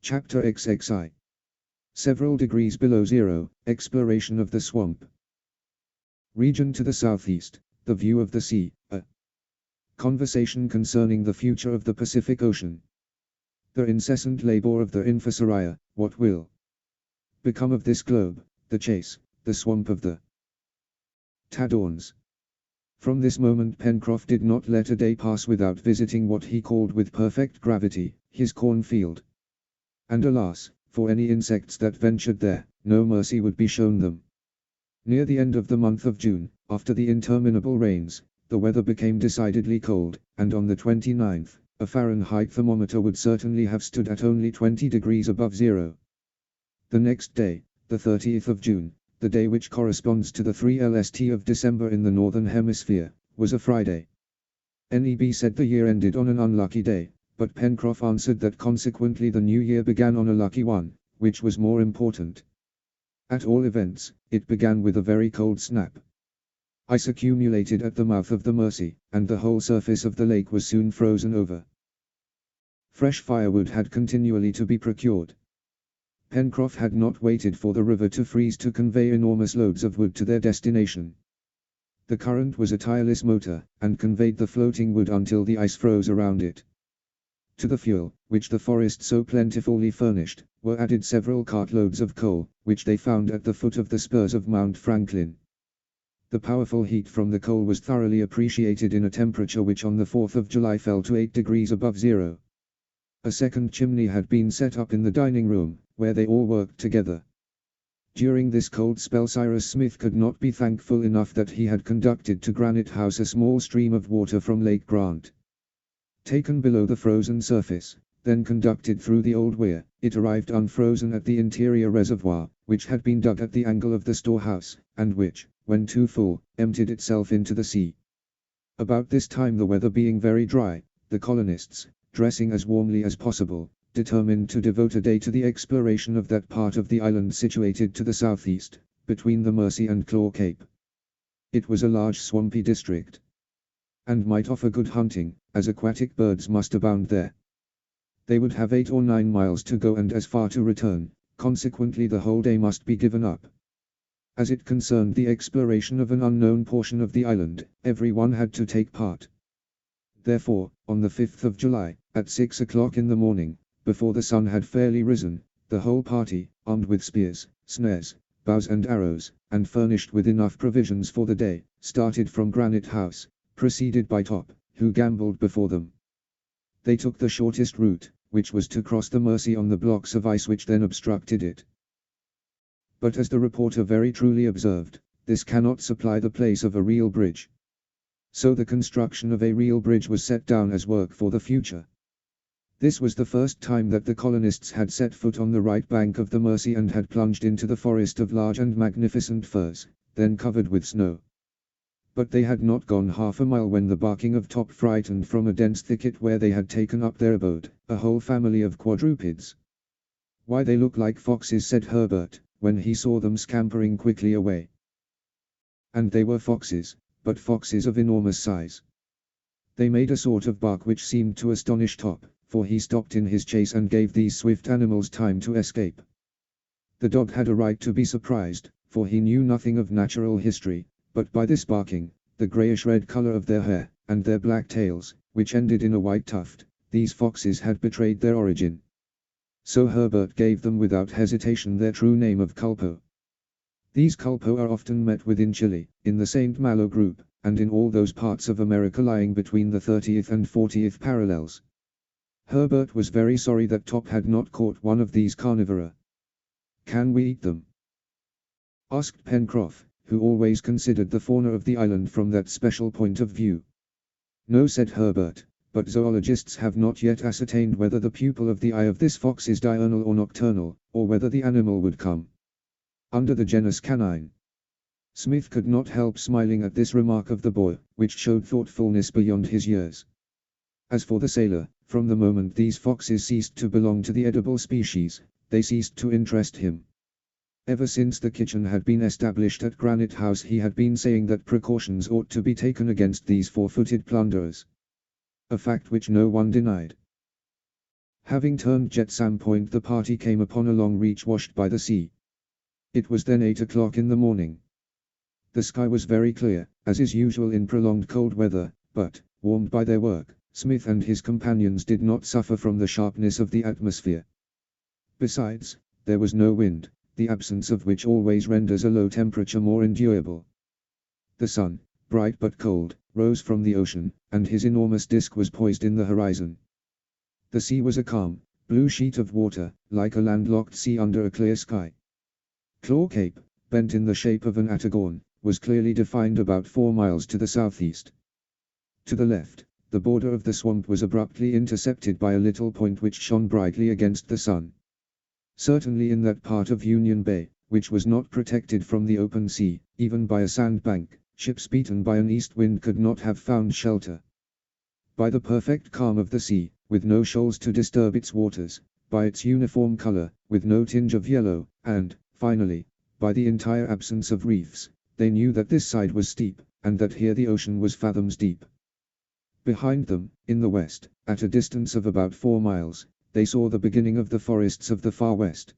Chapter XXI. Several degrees below zero, exploration of the swamp. Region to the southeast, the view of the sea, a conversation concerning the future of the Pacific Ocean. The incessant labor of the infanteria, what will become of this globe, the chase, the swamp of the Tadorns. From this moment Pencroff did not let a day pass without visiting what he called with perfect gravity, his cornfield. And alas, for any insects that ventured there, no mercy would be shown them. Near the end of the month of June, after the interminable rains, the weather became decidedly cold, and on the 29th, a Fahrenheit thermometer would certainly have stood at only 20 degrees above zero. The next day, the 30th of June, the day which corresponds to the 3lst of December in the Northern Hemisphere, was a Friday. Neb said the year ended on an unlucky day, but Pencroff answered that consequently the new year began on a lucky one, which was more important. At all events, it began with a very cold snap. Ice accumulated at the mouth of the Mersey, and the whole surface of the lake was soon frozen over. Fresh firewood had continually to be procured. Pencroff had not waited for the river to freeze to convey enormous loads of wood to their destination. The current was a tireless motor, and conveyed the floating wood until the ice froze around it. To the fuel, which the forest so plentifully furnished, were added several cartloads of coal, which they found at the foot of the spurs of Mount Franklin. The powerful heat from the coal was thoroughly appreciated in a temperature which on the 4th of July fell to 8 degrees above zero. A second chimney had been set up in the dining room, where they all worked together. During this cold spell Cyrus Smith could not be thankful enough that he had conducted to Granite House a small stream of water from Lake Grant. Taken below the frozen surface, then conducted through the old weir, it arrived unfrozen at the interior reservoir, which had been dug at the angle of the storehouse, and which, when too full, emptied itself into the sea. About this time, the weather being very dry, the colonists, dressing as warmly as possible, determined to devote a day to the exploration of that part of the island situated to the southeast, between the Mersey and Claw Cape. It was a large swampy district, and might offer good hunting, as aquatic birds must abound there. They would have 8 or 9 miles to go and as far to return, consequently the whole day must be given up. As it concerned the exploration of an unknown portion of the island, everyone had to take part. Therefore, on the 5th of July, at 6 o'clock in the morning, before the sun had fairly risen, the whole party, armed with spears, snares, bows and arrows, and furnished with enough provisions for the day, started from Granite House, preceded by Top, who gambled before them. They took the shortest route, which was to cross the Mersey on the blocks of ice which then obstructed it. But as the reporter very truly observed, this cannot supply the place of a real bridge. So the construction of a real bridge was set down as work for the future. This was the first time that the colonists had set foot on the right bank of the Mersey and had plunged into the forest of large and magnificent firs, then covered with snow. But they had not gone half a mile when the barking of Top frightened from a dense thicket where they had taken up their abode, a whole family of quadrupeds. "Why, they look like foxes," said Herbert, when he saw them scampering quickly away. And they were foxes, but foxes of enormous size. They made a sort of bark which seemed to astonish Top, for he stopped in his chase and gave these swift animals time to escape. The dog had a right to be surprised, for he knew nothing of natural history, but by this barking, the greyish-red color of their hair, and their black tails, which ended in a white tuft, these foxes had betrayed their origin. So Herbert gave them without hesitation their true name of culpo. These culpo are often met with in Chile, in the St. Malo group, and in all those parts of America lying between the 30th and 40th parallels. Herbert was very sorry that Top had not caught one of these carnivora. "Can we eat them?" asked Pencroff, who always considered the fauna of the island from that special point of view. "No," said Herbert, "but zoologists have not yet ascertained whether the pupil of the eye of this fox is diurnal or nocturnal, or whether the animal would come under the genus canine." Smith could not help smiling at this remark of the boy, which showed thoughtfulness beyond his years. As for the sailor, from the moment these foxes ceased to belong to the edible species, they ceased to interest him. Ever since the kitchen had been established at Granite House he had been saying that precautions ought to be taken against these four-footed plunderers. A fact which no one denied. Having turned Jetsam Point, the party came upon a long reach washed by the sea. It was then 8 o'clock in the morning. The sky was very clear, as is usual in prolonged cold weather, but, warmed by their work, Smith and his companions did not suffer from the sharpness of the atmosphere. Besides, there was no wind, the absence of which always renders a low temperature more endurable. The sun, bright but cold, rose from the ocean, and his enormous disk was poised in the horizon. The sea was a calm, blue sheet of water, like a landlocked sea under a clear sky. Claw Cape, bent in the shape of an atagorn, was clearly defined about 4 miles to the southeast. To the left, the border of the swamp was abruptly intercepted by a little point which shone brightly against the sun. Certainly in that part of Union Bay, which was not protected from the open sea, even by a sandbank, ships beaten by an east wind could not have found shelter. By the perfect calm of the sea, with no shoals to disturb its waters, by its uniform color, with no tinge of yellow, and, finally, by the entire absence of reefs, they knew that this side was steep, and that here the ocean was fathoms deep. Behind them, in the west, at a distance of about 4 miles, they saw the beginning of the forests of the far west.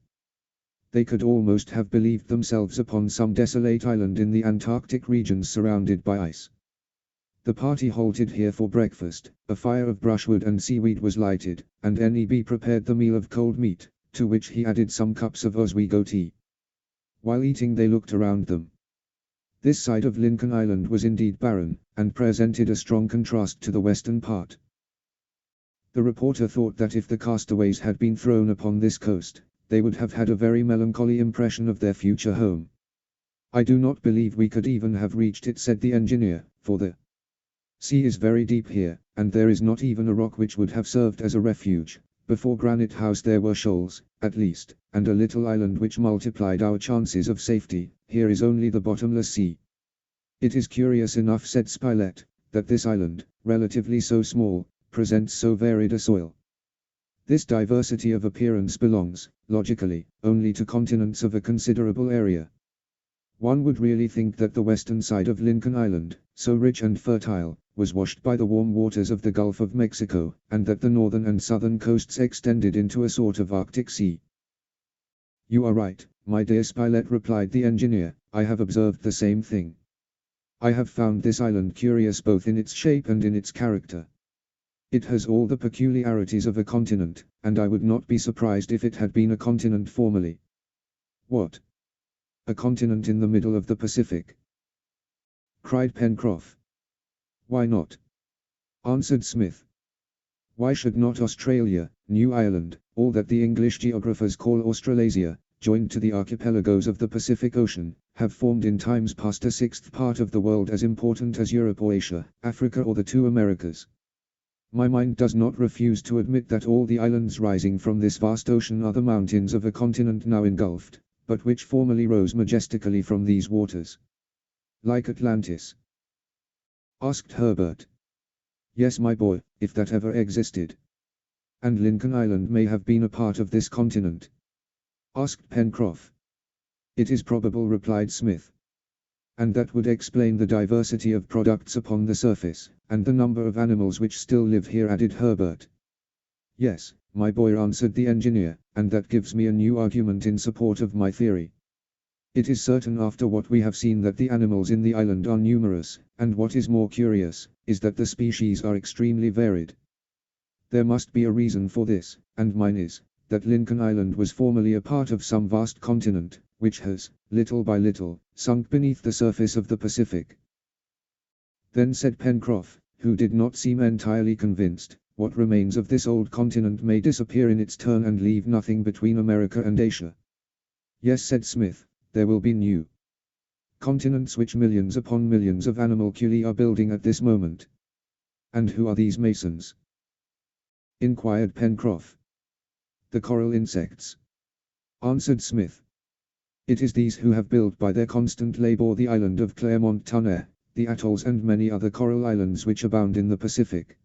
They could almost have believed themselves upon some desolate island in the Antarctic regions surrounded by ice. The party halted here for breakfast, a fire of brushwood and seaweed was lighted, and Neb prepared the meal of cold meat, to which he added some cups of Oswego tea. While eating they looked around them. This side of Lincoln Island was indeed barren, and presented a strong contrast to the western part. The reporter thought that if the castaways had been thrown upon this coast, they would have had a very melancholy impression of their future home. "I do not believe we could even have reached it," said the engineer, "for the sea is very deep here, and there is not even a rock which would have served as a refuge. Before Granite House there were shoals, at least, and a little island which multiplied our chances of safety. Here is only the bottomless sea." "It is curious enough," said Spilett, "that this island, relatively so small, presents so varied a soil. This diversity of appearance belongs, logically, only to continents of a considerable area. One would really think that the western side of Lincoln Island, so rich and fertile, was washed by the warm waters of the Gulf of Mexico, and that the northern and southern coasts extended into a sort of Arctic Sea." "You are right, my dear Spilett," replied the engineer, "I have observed the same thing. I have found this island curious both in its shape and in its character. It has all the peculiarities of a continent, and I would not be surprised if it had been a continent formerly." "What? A continent in the middle of the Pacific?" cried Pencroff. "Why not?" answered Smith. "Why should not Australia, New Ireland, all that the English geographers call Australasia, joined to the archipelagos of the Pacific Ocean, have formed in times past a sixth part of the world as important as Europe or Asia, Africa or the two Americas? My mind does not refuse to admit that all the islands rising from this vast ocean are the mountains of a continent now engulfed, but which formerly rose majestically from these waters." "Like Atlantis?" asked Herbert. "Yes, my boy, if that ever existed." "And Lincoln Island may have been a part of this continent?" asked Pencroff. "It is probable," replied Smith. "And that would explain the diversity of products upon the surface, and the number of animals which still live here," added Herbert. "Yes, my boy," answered the engineer, "and that gives me a new argument in support of my theory. It is certain after what we have seen that the animals in the island are numerous, and what is more curious, is that the species are extremely varied. There must be a reason for this, and mine is, that Lincoln Island was formerly a part of some vast continent, which has, little by little, sunk beneath the surface of the Pacific." "Then," said Pencroff, who did not seem entirely convinced, "what remains of this old continent may disappear in its turn and leave nothing between America and Asia." "Yes," said Smith, "there will be new continents which millions upon millions of animalculae are building at this moment." "And who are these masons?" inquired Pencroff. "The coral insects," answered Smith. "It is these who have built by their constant labor the island of Clermont-Tonnerre, the atolls and many other coral islands which abound in the Pacific.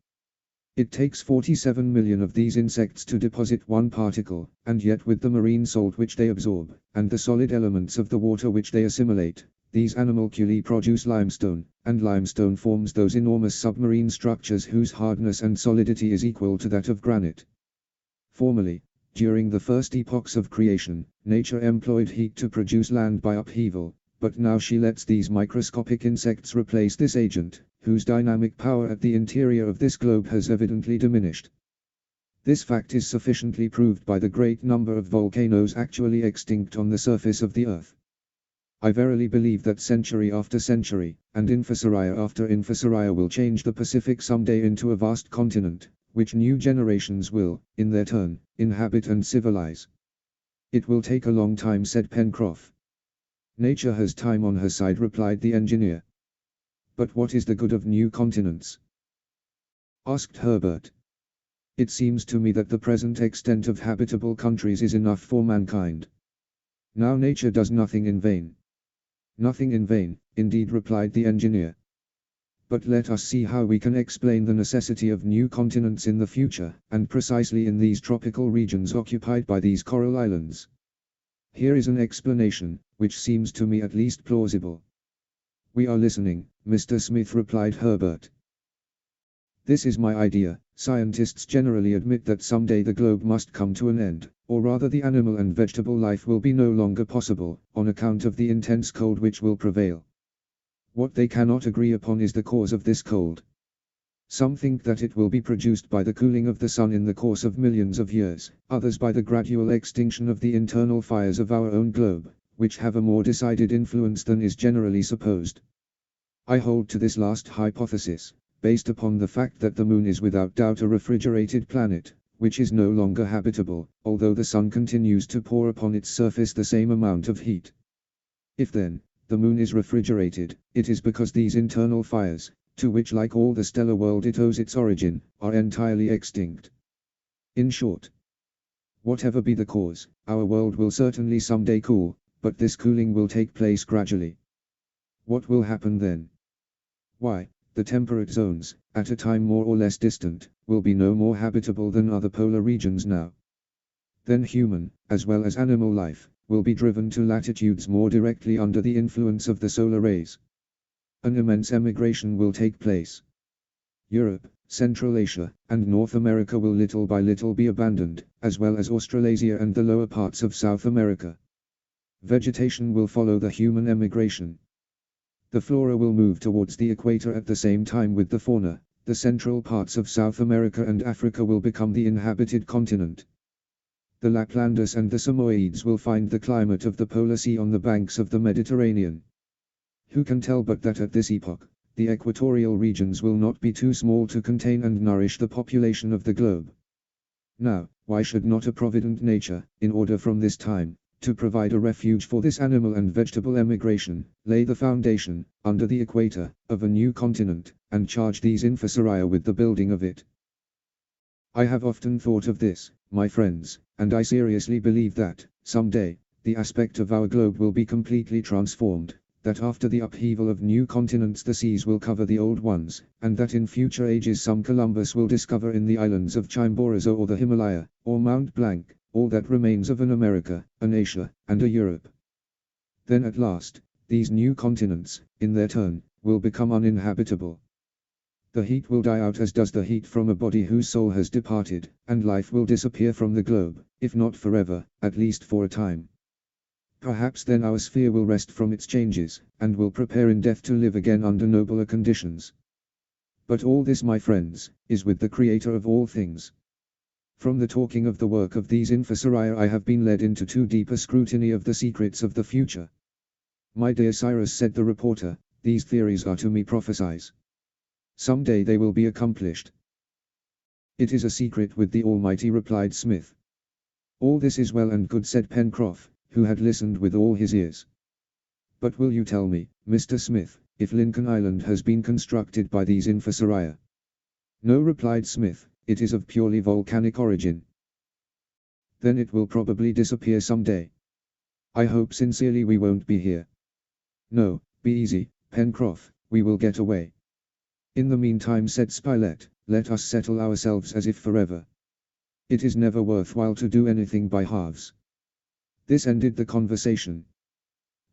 It takes 47 million of these insects to deposit one particle, and yet with the marine salt which they absorb, and the solid elements of the water which they assimilate, these animalculae produce limestone, and limestone forms those enormous submarine structures whose hardness and solidity is equal to that of granite. Formerly, during the first epochs of creation, nature employed heat to produce land by upheaval, but now she lets these microscopic insects replace this agent, whose dynamic power at the interior of this globe has evidently diminished. This fact is sufficiently proved by the great number of volcanoes actually extinct on the surface of the Earth. I verily believe that century after century, and infusoria after infusoria will change the Pacific someday into a vast continent, which new generations will, in their turn, inhabit and civilize. It will take a long time, said Pencroff. Nature has time on her side, replied the engineer. But what is the good of new continents? Asked Herbert. It seems to me that the present extent of habitable countries is enough for mankind. Now nature does nothing in vain. Nothing in vain, indeed, replied the engineer. But let us see how we can explain the necessity of new continents in the future, and precisely in these tropical regions occupied by these coral islands. Here is an explanation, which seems to me at least plausible. We are listening, Mr. Smith, replied Herbert. This is my idea. Scientists generally admit that someday the globe must come to an end, or rather the animal and vegetable life will be no longer possible, on account of the intense cold which will prevail. What they cannot agree upon is the cause of this cold. Some think that it will be produced by the cooling of the sun in the course of millions of years, others by the gradual extinction of the internal fires of our own globe, which have a more decided influence than is generally supposed. I hold to this last hypothesis, based upon the fact that the moon is without doubt a refrigerated planet, which is no longer habitable, although the sun continues to pour upon its surface the same amount of heat. If then, the moon is refrigerated, it is because these internal fires, to which like all the stellar world it owes its origin, are entirely extinct. In short, whatever be the cause, our world will certainly someday cool, but this cooling will take place gradually. What will happen then? Why, the temperate zones, at a time more or less distant, will be no more habitable than other polar regions now. Then human, as well as animal life, will be driven to latitudes more directly under the influence of the solar rays. An immense emigration will take place. Europe, Central Asia, and North America will little by little be abandoned, as well as Australasia and the lower parts of South America. Vegetation will follow the human emigration. The flora will move towards the equator at the same time with the fauna. The central parts of South America and Africa will become the inhabited continent. The Laplanders and the Samoids will find the climate of the Polar Sea on the banks of the Mediterranean. Who can tell but that at this epoch, the equatorial regions will not be too small to contain and nourish the population of the globe. Now, why should not a provident nature, in order from this time, to provide a refuge for this animal and vegetable emigration, lay the foundation, under the equator, of a new continent, and charge these infusoria with the building of it? I have often thought of this, my friends, and I seriously believe that, someday, the aspect of our globe will be completely transformed, that after the upheaval of new continents the seas will cover the old ones, and that in future ages some Columbus will discover in the islands of Chimborazo or the Himalaya, or Mount Blanc, all that remains of an America, an Asia, and a Europe. Then at last, these new continents, in their turn, will become uninhabitable. The heat will die out as does the heat from a body whose soul has departed, and life will disappear from the globe, if not forever, at least for a time. Perhaps then our sphere will rest from its changes, and will prepare in death to live again under nobler conditions. But all this, my friends, is with the Creator of all things. From the talking of the work of these infusoria I have been led into too deep a scrutiny of the secrets of the future. My dear Cyrus, said the reporter, these theories are to me prophecies. Some day they will be accomplished. It is a secret with the Almighty, replied Smith. All this is well and good, said Pencroff, who had listened with all his ears. But will you tell me, Mr. Smith, if Lincoln Island has been constructed by these infusoria? No, replied Smith, it is of purely volcanic origin. Then it will probably disappear some day. I hope sincerely we won't be here. No, be easy, Pencroff, we will get away. In the meantime, said Spilett, let us settle ourselves as if forever. It is never worthwhile to do anything by halves. This ended the conversation.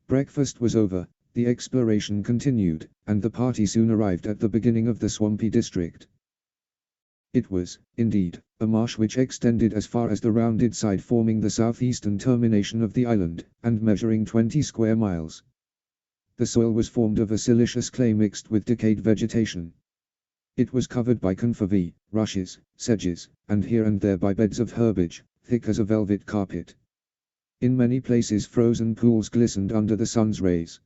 Breakfast was over, the exploration continued, and the party soon arrived at the beginning of the swampy district. It was, indeed, a marsh which extended as far as the rounded side forming the southeastern termination of the island, and measuring 20 square miles. The soil was formed of a silicious clay mixed with decayed vegetation. It was covered by confervae, rushes, sedges, and here and there by beds of herbage, thick as a velvet carpet. In many places frozen pools glistened under the sun's rays.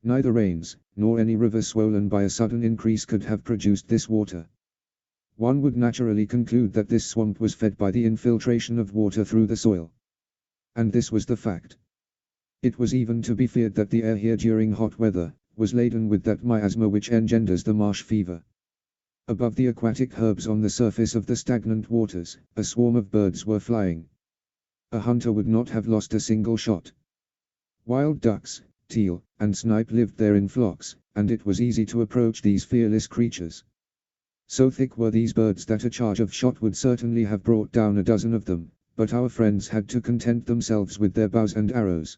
Neither rains, nor any river swollen by a sudden increase could have produced this water. One would naturally conclude that this swamp was fed by the infiltration of water through the soil. And this was the fact. It was even to be feared that the air here during hot weather was laden with that miasma which engenders the marsh fever. Above the aquatic herbs on the surface of the stagnant waters, a swarm of birds were flying. A hunter would not have lost a single shot. Wild ducks, teal, and snipe lived there in flocks, and it was easy to approach these fearless creatures. So thick were these birds that a charge of shot would certainly have brought down a dozen of them, but our friends had to content themselves with their bows and arrows.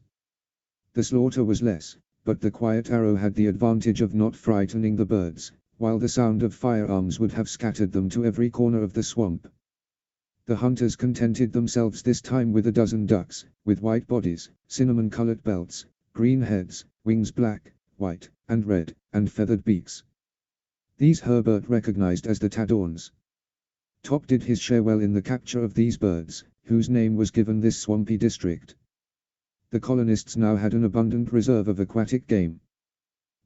The slaughter was less, but the quiet arrow had the advantage of not frightening the birds, while the sound of firearms would have scattered them to every corner of the swamp. The hunters contented themselves this time with a dozen ducks, with white bodies, cinnamon-colored belts, green heads, wings black, white, and red, and feathered beaks. These Herbert recognized as the tadorns. Top did his share well in the capture of these birds, whose name was given this swampy district. The colonists now had an abundant reserve of aquatic game.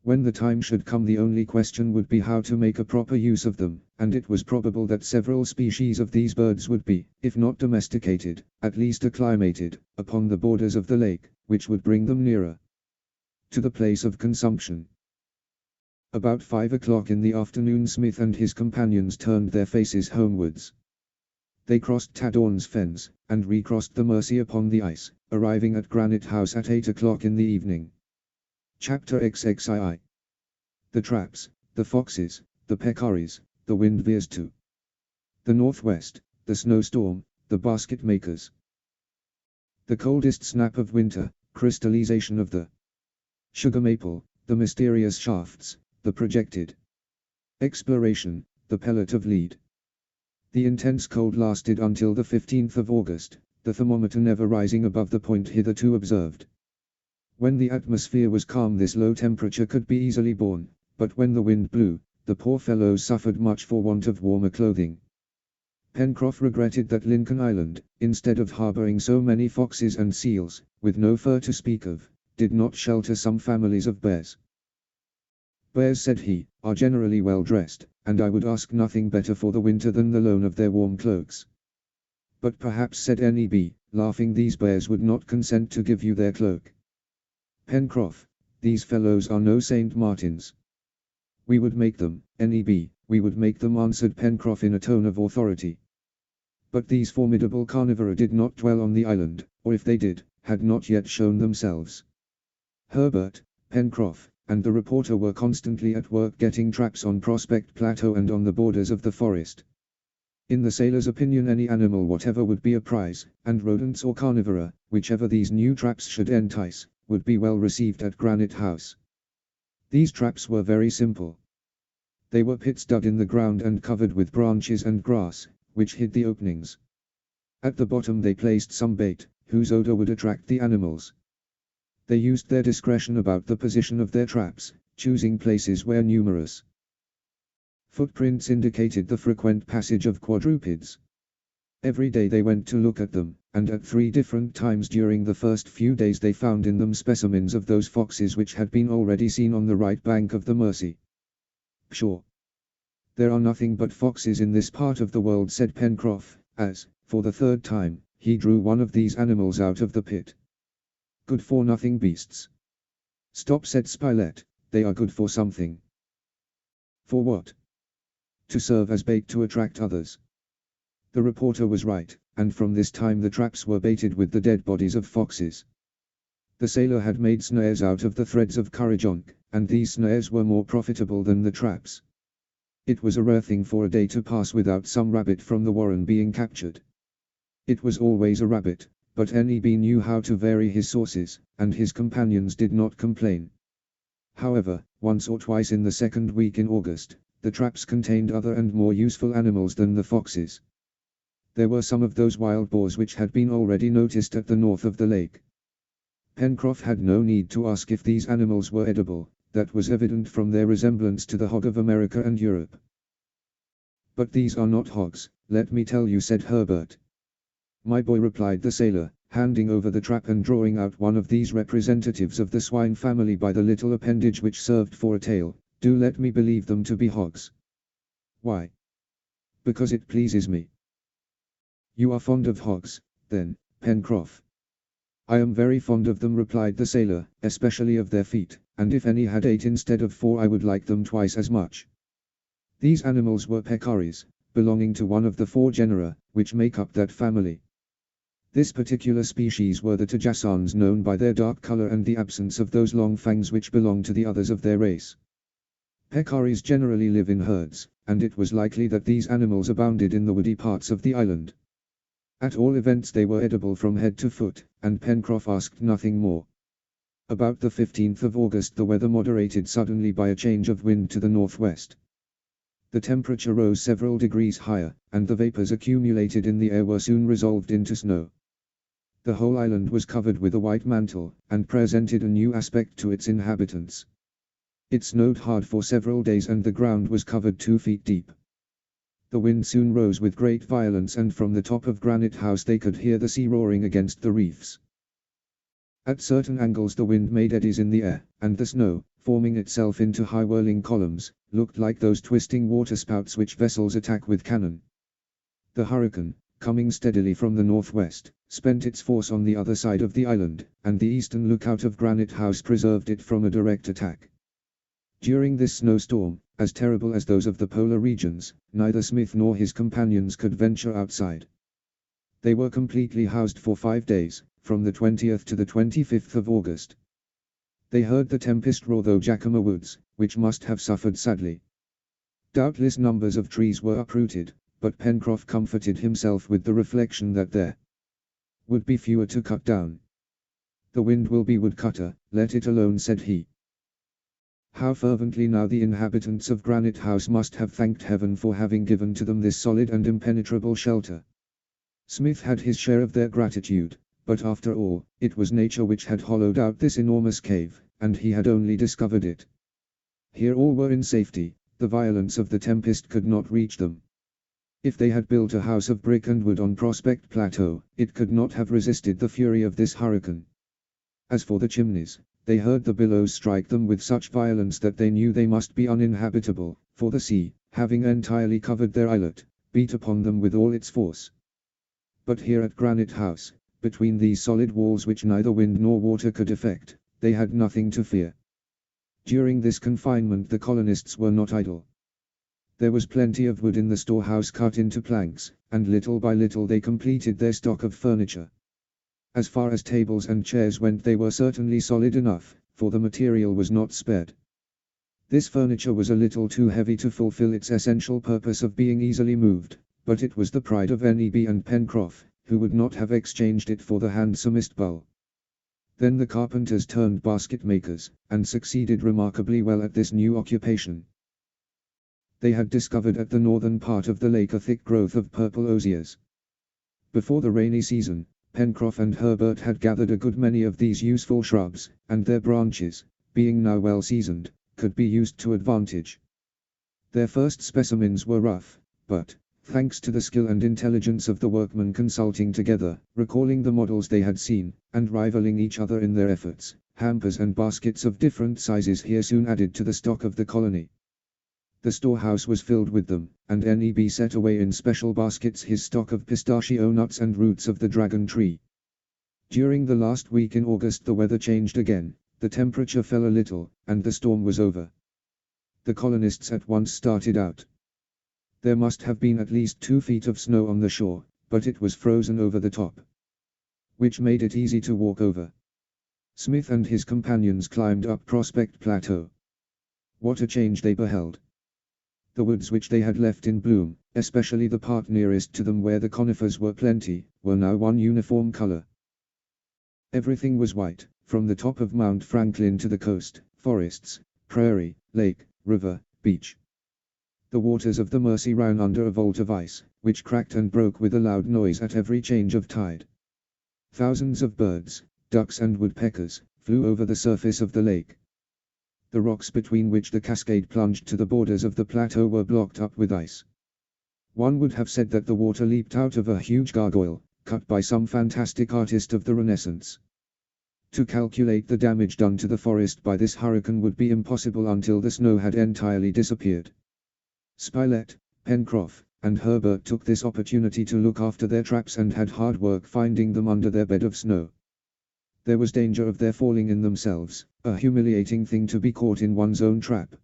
When the time should come, the only question would be how to make a proper use of them, and it was probable that several species of these birds would be, if not domesticated, at least acclimated, upon the borders of the lake, which would bring them nearer to the place of consumption. About 5 o'clock in the afternoon, Smith and his companions turned their faces homewards. They crossed Tadorn's Fens, and recrossed the Mersey upon the ice, arriving at Granite House at 8 o'clock in the evening. Chapter XXII. The traps, the foxes, the peccaries, the wind veers to the northwest, the snowstorm, the basket makers. The coldest snap of winter, crystallization of the sugar maple, the mysterious shafts, the projected exploration, the pellet of lead. The intense cold lasted until the 15th of August, the thermometer never rising above the point hitherto observed. When the atmosphere was calm, this low temperature could be easily borne, but when the wind blew, the poor fellows suffered much for want of warmer clothing. Pencroff regretted that Lincoln Island, instead of harboring so many foxes and seals, with no fur to speak of, did not shelter some families of bears. Bears, said he, are generally well dressed, and I would ask nothing better for the winter than the loan of their warm cloaks. But perhaps, said N.E.B., laughing, these bears would not consent to give you their cloak. Pencroff, these fellows are no Saint Martins. We would make them, N.E.B., we would make them, answered Pencroff in a tone of authority. But these formidable carnivora did not dwell on the island, or if they did, had not yet shown themselves. Herbert, Pencroff, and the reporter were constantly at work getting traps on Prospect Plateau and on the borders of the forest. In the sailor's opinion, any animal whatever would be a prize, and rodents or carnivora, whichever these new traps should entice, would be well received at Granite House. These traps were very simple. They were pits dug in the ground and covered with branches and grass, which hid the openings. At the bottom they placed some bait, whose odor would attract the animals. They used their discretion about the position of their traps, choosing places where numerous footprints indicated the frequent passage of quadrupeds. Every day they went to look at them, and at 3 different times during the first few days they found in them specimens of those foxes which had been already seen on the right bank of the Mersey. Pshaw! There are nothing but foxes in this part of the world, said Pencroff, as, for the 3rd time, he drew one of these animals out of the pit. Good for nothing beasts. Stop, said Spilett, they are good for something. For what? To serve as bait to attract others. The reporter was right, and from this time the traps were baited with the dead bodies of foxes. The sailor had made snares out of the threads of currajong, and these snares were more profitable than the traps. It was a rare thing for a day to pass without some rabbit from the warren being captured. It was always a rabbit, but N.E.B. knew how to vary his sources, and his companions did not complain. However, once or twice in the 2nd week in August, The traps contained other and more useful animals than the foxes. There were some of those wild boars which had been already noticed at the north of the lake. Pencroff had no need to ask if these animals were edible, that was evident from their resemblance to the hog of America and Europe. "But these are not hogs, let me tell you," said Herbert. "My boy," replied the sailor, handing over the trap and drawing out one of these representatives of the swine family by the little appendage which served for a tail, "do let me believe them to be hogs." "Why?" "Because it pleases me." "You are fond of hogs, then, Pencroff?" "I am very fond of them," replied the sailor, "especially of their feet, and if any had 8 instead of 4 I would like them twice as much." These animals were peccaries, belonging to one of the 4 genera, which make up that family. This particular species were the tajassans, known by their dark color and the absence of those long fangs which belong to the others of their race. Peccaries generally live in herds, and it was likely that these animals abounded in the woody parts of the island. At all events they were edible from head to foot, and Pencroff asked nothing more. About the 15th of August the weather moderated suddenly by a change of wind to the northwest. The temperature rose several degrees higher, and the vapors accumulated in the air were soon resolved into snow. The whole island was covered with a white mantle, and presented a new aspect to its inhabitants. It snowed hard for several days and the ground was covered 2 feet deep. The wind soon rose with great violence, and from the top of Granite House they could hear the sea roaring against the reefs. At certain angles the wind made eddies in the air, and the snow, forming itself into high whirling columns, looked like those twisting waterspouts which vessels attack with cannon. The hurricane, coming steadily from the northwest, spent its force on the other side of the island, and the eastern lookout of Granite House preserved it from a direct attack. During this snowstorm, as terrible as those of the polar regions, neither Smith nor his companions could venture outside. They were completely housed for 5 days, from the 20th to the 25th of August. They heard the tempest roar through Jacama woods, which must have suffered sadly. Doubtless numbers of trees were uprooted, but Pencroff comforted himself with the reflection that there would be fewer to cut down. "The wind will be woodcutter, let it alone," said he. How fervently now the inhabitants of Granite House must have thanked heaven for having given to them this solid and impenetrable shelter. Smith had his share of their gratitude, but after all, it was nature which had hollowed out this enormous cave, and he had only discovered it. Here all were in safety, the violence of the tempest could not reach them. If they had built a house of brick and wood on Prospect Plateau, it could not have resisted the fury of this hurricane. As for the chimneys, they heard the billows strike them with such violence that they knew they must be uninhabitable, for the sea, having entirely covered their islet, beat upon them with all its force. But here at Granite House, between these solid walls which neither wind nor water could affect, they had nothing to fear. During this confinement the colonists were not idle. There was plenty of wood in the storehouse cut into planks, and little by little they completed their stock of furniture. As far as tables and chairs went they were certainly solid enough, for the material was not spared. This furniture was a little too heavy to fulfill its essential purpose of being easily moved, but it was the pride of Neb and Pencroff, who would not have exchanged it for the handsomest bull. Then the carpenters turned basket makers, and succeeded remarkably well at this new occupation. They had discovered at the northern part of the lake a thick growth of purple osiers. Before the rainy season, Pencroff and Herbert had gathered a good many of these useful shrubs, and their branches, being now well seasoned, could be used to advantage. Their first specimens were rough, but, thanks to the skill and intelligence of the workmen consulting together, recalling the models they had seen, and rivaling each other in their efforts, hampers and baskets of different sizes here soon added to the stock of the colony. The storehouse was filled with them, and Neb set away in special baskets his stock of pistachio nuts and roots of the dragon tree. During the last week in August the weather changed again, the temperature fell a little, and the storm was over. The colonists at once started out. There must have been at least 2 feet of snow on the shore, but it was frozen over the top, which made it easy to walk over. Smith and his companions climbed up Prospect Plateau. What a change they beheld! The woods which they had left in bloom, especially the part nearest to them where the conifers were plenty, were now one uniform color. Everything was white, from the top of Mount Franklin to the coast, forests, prairie, lake, river, beach. The waters of the Mersey ran under a vault of ice, which cracked and broke with a loud noise at every change of tide. Thousands of birds, ducks and woodpeckers, flew over the surface of the lake. The rocks between which the cascade plunged to the borders of the plateau were blocked up with ice. One would have said that the water leaped out of a huge gargoyle, cut by some fantastic artist of the Renaissance. To calculate the damage done to the forest by this hurricane would be impossible until the snow had entirely disappeared. Spilett, Pencroff, and Herbert took this opportunity to look after their traps and had hard work finding them under their bed of snow. There was danger of their falling in themselves, a humiliating thing to be caught in one's own trap.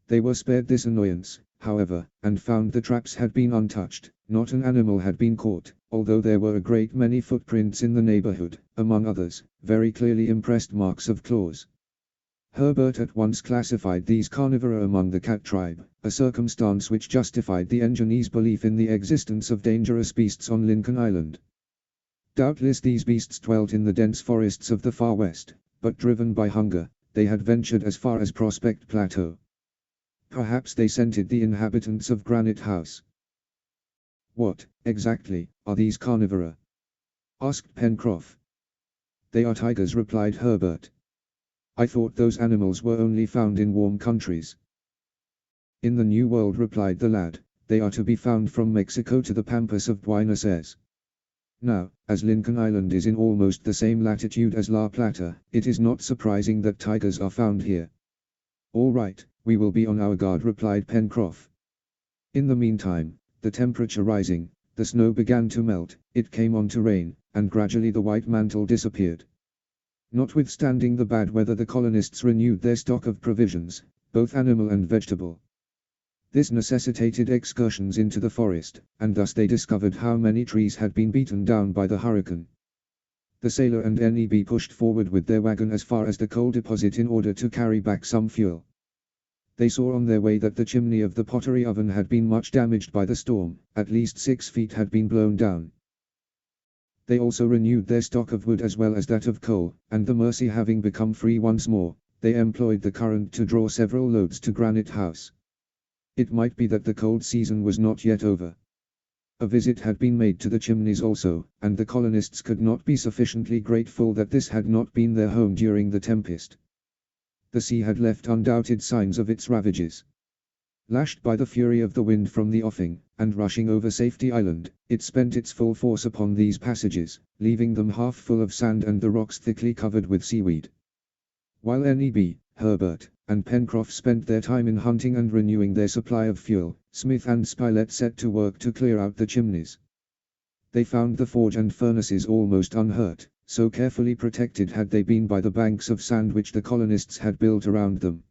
They were spared this annoyance, however, and found the traps had been untouched, not an animal had been caught, although there were a great many footprints in the neighborhood, among others, very clearly impressed marks of claws. Herbert at once classified these carnivora among the cat tribe, a circumstance which justified the engineer's belief in the existence of dangerous beasts on Lincoln Island. Doubtless these beasts dwelt in the dense forests of the far west, but driven by hunger, they had ventured as far as Prospect Plateau. Perhaps they scented the inhabitants of Granite House. "What, exactly, are these carnivora?" asked Pencroff. "They are tigers," replied Herbert. "I thought those animals were only found in warm countries." "In the New World," replied the lad, "they are to be found from Mexico to the pampas of Buenos Aires. Now, as Lincoln Island is in almost the same latitude as La Plata, it is not surprising that tigers are found here." "All right, we will be on our guard," replied Pencroff. In the meantime, the temperature rising, the snow began to melt, it came on to rain, and gradually the white mantle disappeared. Notwithstanding the bad weather, the colonists renewed their stock of provisions, both animal and vegetable. This necessitated excursions into the forest, and thus they discovered how many trees had been beaten down by the hurricane. The sailor and Neb pushed forward with their wagon as far as the coal deposit in order to carry back some fuel. They saw on their way that the chimney of the pottery oven had been much damaged by the storm, at least 6 feet had been blown down. They also renewed their stock of wood as well as that of coal, and the Mersey having become free once more, they employed the current to draw several loads to Granite House. It might be that the cold season was not yet over. A visit had been made to the chimneys also, and the colonists could not be sufficiently grateful that this had not been their home during the tempest. The sea had left undoubted signs of its ravages. Lashed by the fury of the wind from the offing, and rushing over Safety Island, it spent its full force upon these passages, leaving them half full of sand and the rocks thickly covered with seaweed. While Neb, Herbert, and Pencroff spent their time in hunting and renewing their supply of fuel, Smith and Spilett set to work to clear out the chimneys. They found the forge and furnaces almost unhurt, so carefully protected had they been by the banks of sand which the colonists had built around them.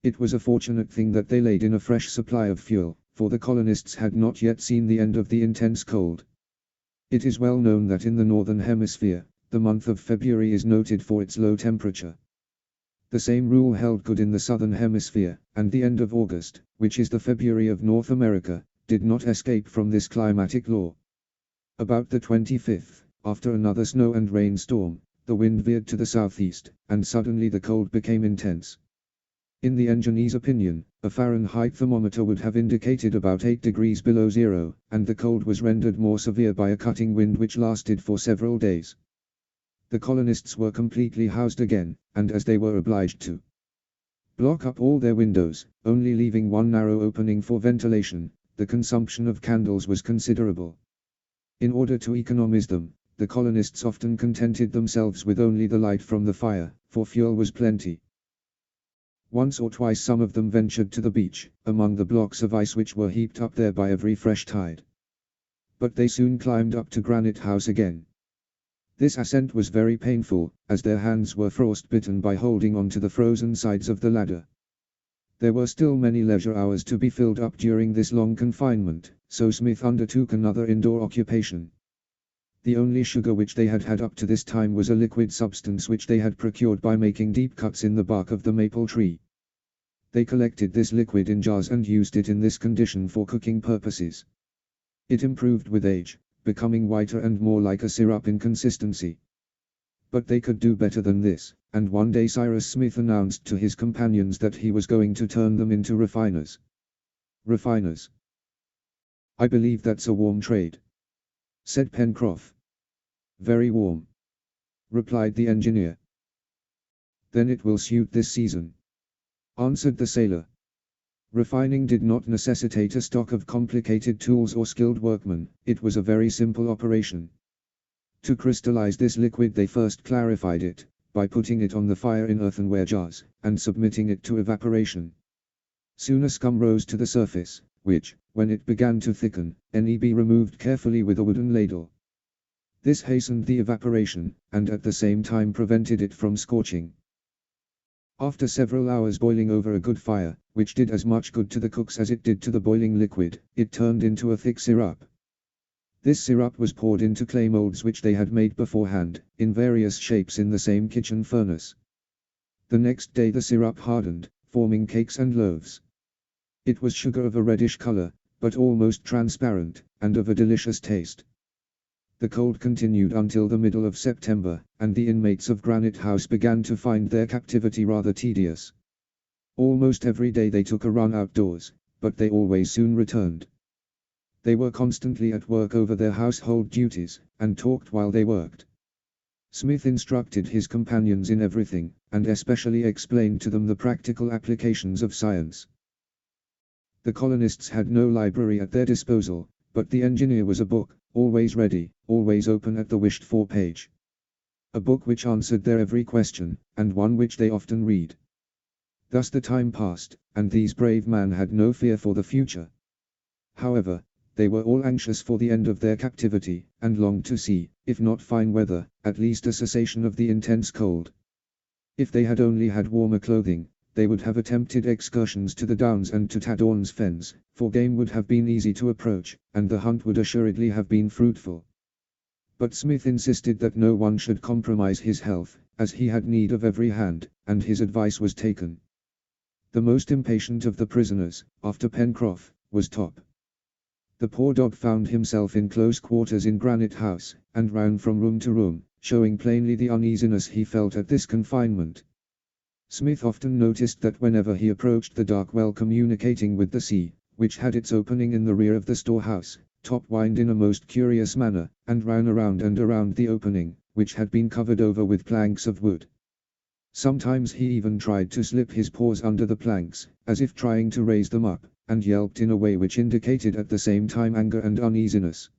It was a fortunate thing that they laid in a fresh supply of fuel, for the colonists had not yet seen the end of the intense cold. It is well known that in the northern hemisphere, the month of February is noted for its low temperature. The same rule held good in the southern hemisphere, and the end of August, which is the February of North America, did not escape from this climatic law. About the 25th, after another snow and rain storm, the wind veered to the southeast, and suddenly the cold became intense. In the engineer's opinion, a Fahrenheit thermometer would have indicated about 8 degrees below zero, and the cold was rendered more severe by a cutting wind which lasted for several days. The colonists were completely housed again, and as they were obliged to block up all their windows, only leaving one narrow opening for ventilation, the consumption of candles was considerable. In order to economize them, the colonists often contented themselves with only the light from the fire, for fuel was plenty. Once or twice some of them ventured to the beach, among the blocks of ice which were heaped up there by every fresh tide. But they soon climbed up to Granite House again. This ascent was very painful, as their hands were frostbitten by holding on to the frozen sides of the ladder. There were still many leisure hours to be filled up during this long confinement, so Smith undertook another indoor occupation. The only sugar which they had had up to this time was a liquid substance which they had procured by making deep cuts in the bark of the maple tree. They collected this liquid in jars and used it in this condition for cooking purposes. It improved with age, becoming whiter and more like a syrup in consistency. But they could do better than this, and one day Cyrus Smith announced to his companions that he was going to turn them into refiners. Refiners. I believe that's a warm trade, said Pencroff. Very warm, replied the engineer. Then it will suit this season, answered the sailor. Refining did not necessitate a stock of complicated tools or skilled workmen, it was a very simple operation. To crystallize this liquid they first clarified it, by putting it on the fire in earthenware jars, and submitting it to evaporation. Soon a scum rose to the surface, which, when it began to thicken, Neb removed carefully with a wooden ladle. This hastened the evaporation, and at the same time prevented it from scorching. After several hours boiling over a good fire, which did as much good to the cooks as it did to the boiling liquid, it turned into a thick syrup. This syrup was poured into clay molds which they had made beforehand, in various shapes in the same kitchen furnace. The next day the syrup hardened, forming cakes and loaves. It was sugar of a reddish color, but almost transparent, and of a delicious taste. The cold continued until the middle of September, and the inmates of Granite House began to find their captivity rather tedious. Almost every day they took a run outdoors, but they always soon returned. They were constantly at work over their household duties, and talked while they worked. Smith instructed his companions in everything, and especially explained to them the practical applications of science. The colonists had no library at their disposal, but the engineer was a book, always ready, always open at the wished-for page. A book which answered their every question, and one which they often read. Thus the time passed, and these brave men had no fear for the future. However, they were all anxious for the end of their captivity, and longed to see, if not fine weather, at least a cessation of the intense cold. If they had only had warmer clothing, they would have attempted excursions to the Downs and to Tadorn's Fens, for game would have been easy to approach, and the hunt would assuredly have been fruitful. But Smith insisted that no one should compromise his health, as he had need of every hand, and his advice was taken. The most impatient of the prisoners, after Pencroff, was Top. The poor dog found himself in close quarters in Granite House, and ran from room to room, showing plainly the uneasiness he felt at this confinement. Smith often noticed that whenever he approached the dark well communicating with the sea, which had its opening in the rear of the storehouse, Top whined in a most curious manner, and ran around and around the opening, which had been covered over with planks of wood. Sometimes he even tried to slip his paws under the planks, as if trying to raise them up, and yelped in a way which indicated at the same time anger and uneasiness.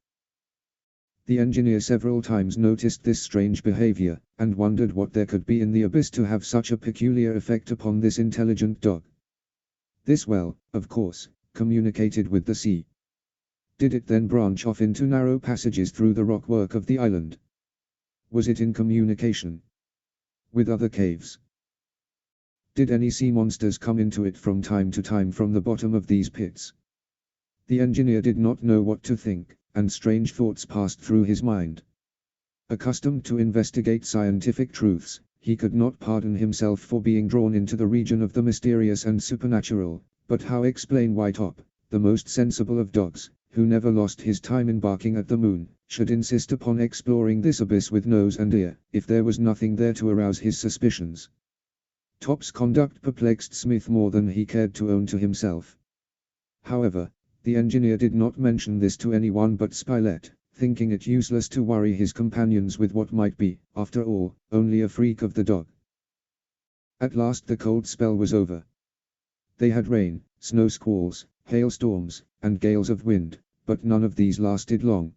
The engineer several times noticed this strange behavior, and wondered what there could be in the abyss to have such a peculiar effect upon this intelligent dog. This well, of course, communicated with the sea. Did it then branch off into narrow passages through the rockwork of the island? Was it in communication with other caves? Did any sea monsters come into it from time to time from the bottom of these pits? The engineer did not know what to think, and strange thoughts passed through his mind. Accustomed to investigate scientific truths, he could not pardon himself for being drawn into the region of the mysterious and supernatural, but how explain why Top, the most sensible of dogs, who never lost his time in barking at the moon, should insist upon exploring this abyss with nose and ear, if there was nothing there to arouse his suspicions? Top's conduct perplexed Smith more than he cared to own to himself. However, the engineer did not mention this to anyone but Spilett, thinking it useless to worry his companions with what might be, after all, only a freak of the dog. At last the cold spell was over. They had rain, snow squalls, hailstorms, and gales of wind, but none of these lasted long.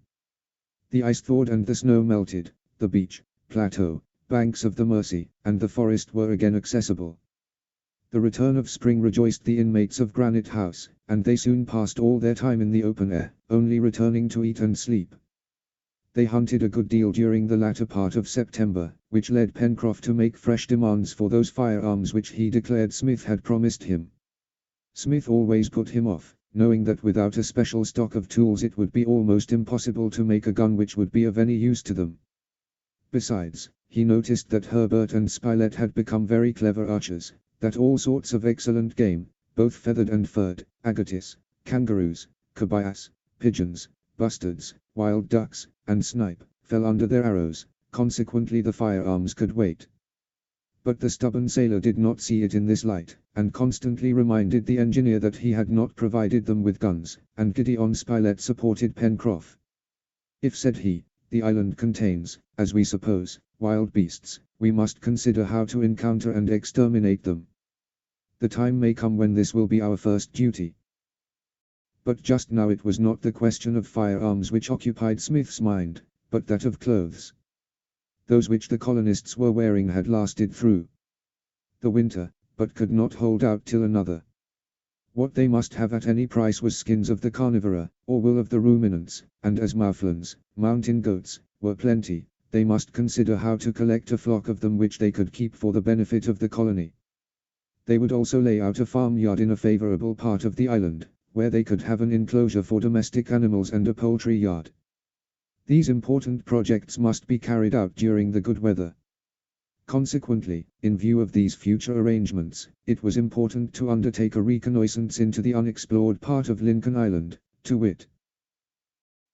The ice thawed and the snow melted, the beach, plateau, banks of the Mersey, and the forest were again accessible. The return of spring rejoiced the inmates of Granite House, and they soon passed all their time in the open air, only returning to eat and sleep. They hunted a good deal during the latter part of September, which led Pencroff to make fresh demands for those firearms which he declared Smith had promised him. Smith always put him off, knowing that without a special stock of tools it would be almost impossible to make a gun which would be of any use to them. Besides, he noticed that Herbert and Spilett had become very clever archers, that all sorts of excellent game, both feathered and furred, agatis, kangaroos, cobayas, pigeons, bustards, wild ducks, and snipe, fell under their arrows, consequently the firearms could wait. But the stubborn sailor did not see it in this light, and constantly reminded the engineer that he had not provided them with guns, and Gideon Spilett supported Pencroff. "If," said he, "the island contains, as we suppose, wild beasts, we must consider how to encounter and exterminate them. The time may come when this will be our first duty." But just now it was not the question of firearms which occupied Smith's mind, but that of clothes. Those which the colonists were wearing had lasted through the winter, but could not hold out till another. What they must have at any price was skins of the carnivora, or wool of the ruminants, and as mouflons, mountain goats, were plenty, they must consider how to collect a flock of them which they could keep for the benefit of the colony. They would also lay out a farmyard in a favorable part of the island, where they could have an enclosure for domestic animals and a poultry yard. These important projects must be carried out during the good weather. Consequently, in view of these future arrangements, it was important to undertake a reconnaissance into the unexplored part of Lincoln Island, to wit,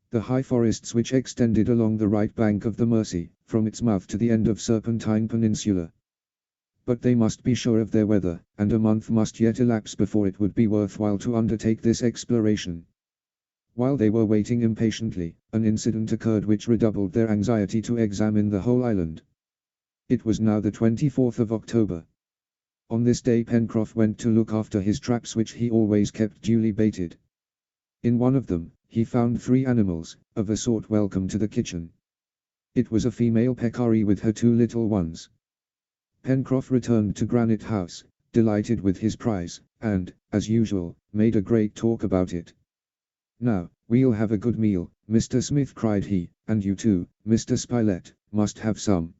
the high forests which extended along the right bank of the Mersey, from its mouth to the end of Serpentine Peninsula. But they must be sure of their weather, and a month must yet elapse before it would be worthwhile to undertake this exploration. While they were waiting impatiently, an incident occurred which redoubled their anxiety to examine the whole island. It was now the 24th of October. On this day Pencroff went to look after his traps which he always kept duly baited. In one of them, he found 3 animals, of a sort welcome to the kitchen. It was a female peccary with her 2 little ones. Pencroff returned to Granite House, delighted with his prize, and, as usual, made a great talk about it. "Now, we'll have a good meal, Mr. Smith," cried he, "and you too, Mr. Spilett, must have some."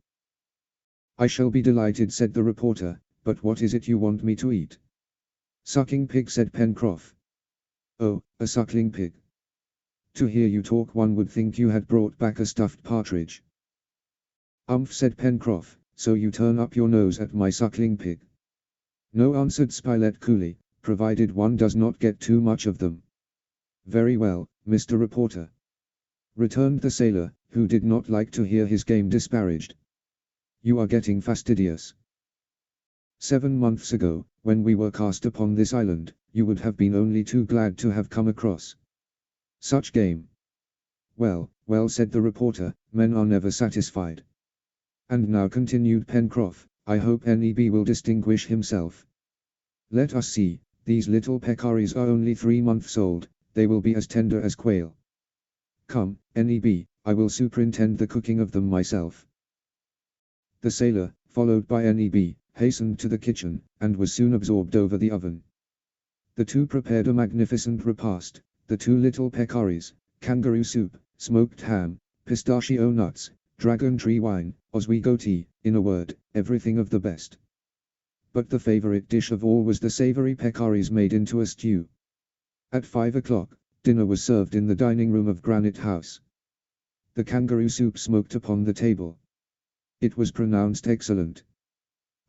"I shall be delighted," said the reporter, "but what is it you want me to eat?" "Sucking pig," said Pencroff. "Oh, a suckling pig. To hear you talk one would think you had brought back a stuffed partridge." "Umph," said Pencroff, "so you turn up your nose at my suckling pig." "No," answered Spilett coolly, "provided one does not get too much of them." "Very well, Mr. Reporter," returned the sailor, who did not like to hear his game disparaged. "You are getting fastidious. 7 months ago, when we were cast upon this island, you would have been only too glad to have come across such game." "Well, well," said the reporter, "men are never satisfied." "And now," continued Pencroff, "I hope Neb will distinguish himself. Let us see, these little peccaries are only 3 months old, they will be as tender as quail. Come, Neb, I will superintend the cooking of them myself." The sailor, followed by Neb, hastened to the kitchen, and was soon absorbed over the oven. The two prepared a magnificent repast, the 2 little peccaries, kangaroo soup, smoked ham, pistachio nuts, dragon tree wine, Oswego tea, in a word, everything of the best. But the favorite dish of all was the savory peccaries made into a stew. At 5 o'clock, dinner was served in the dining room of Granite House. The kangaroo soup smoked upon the table. It was pronounced excellent.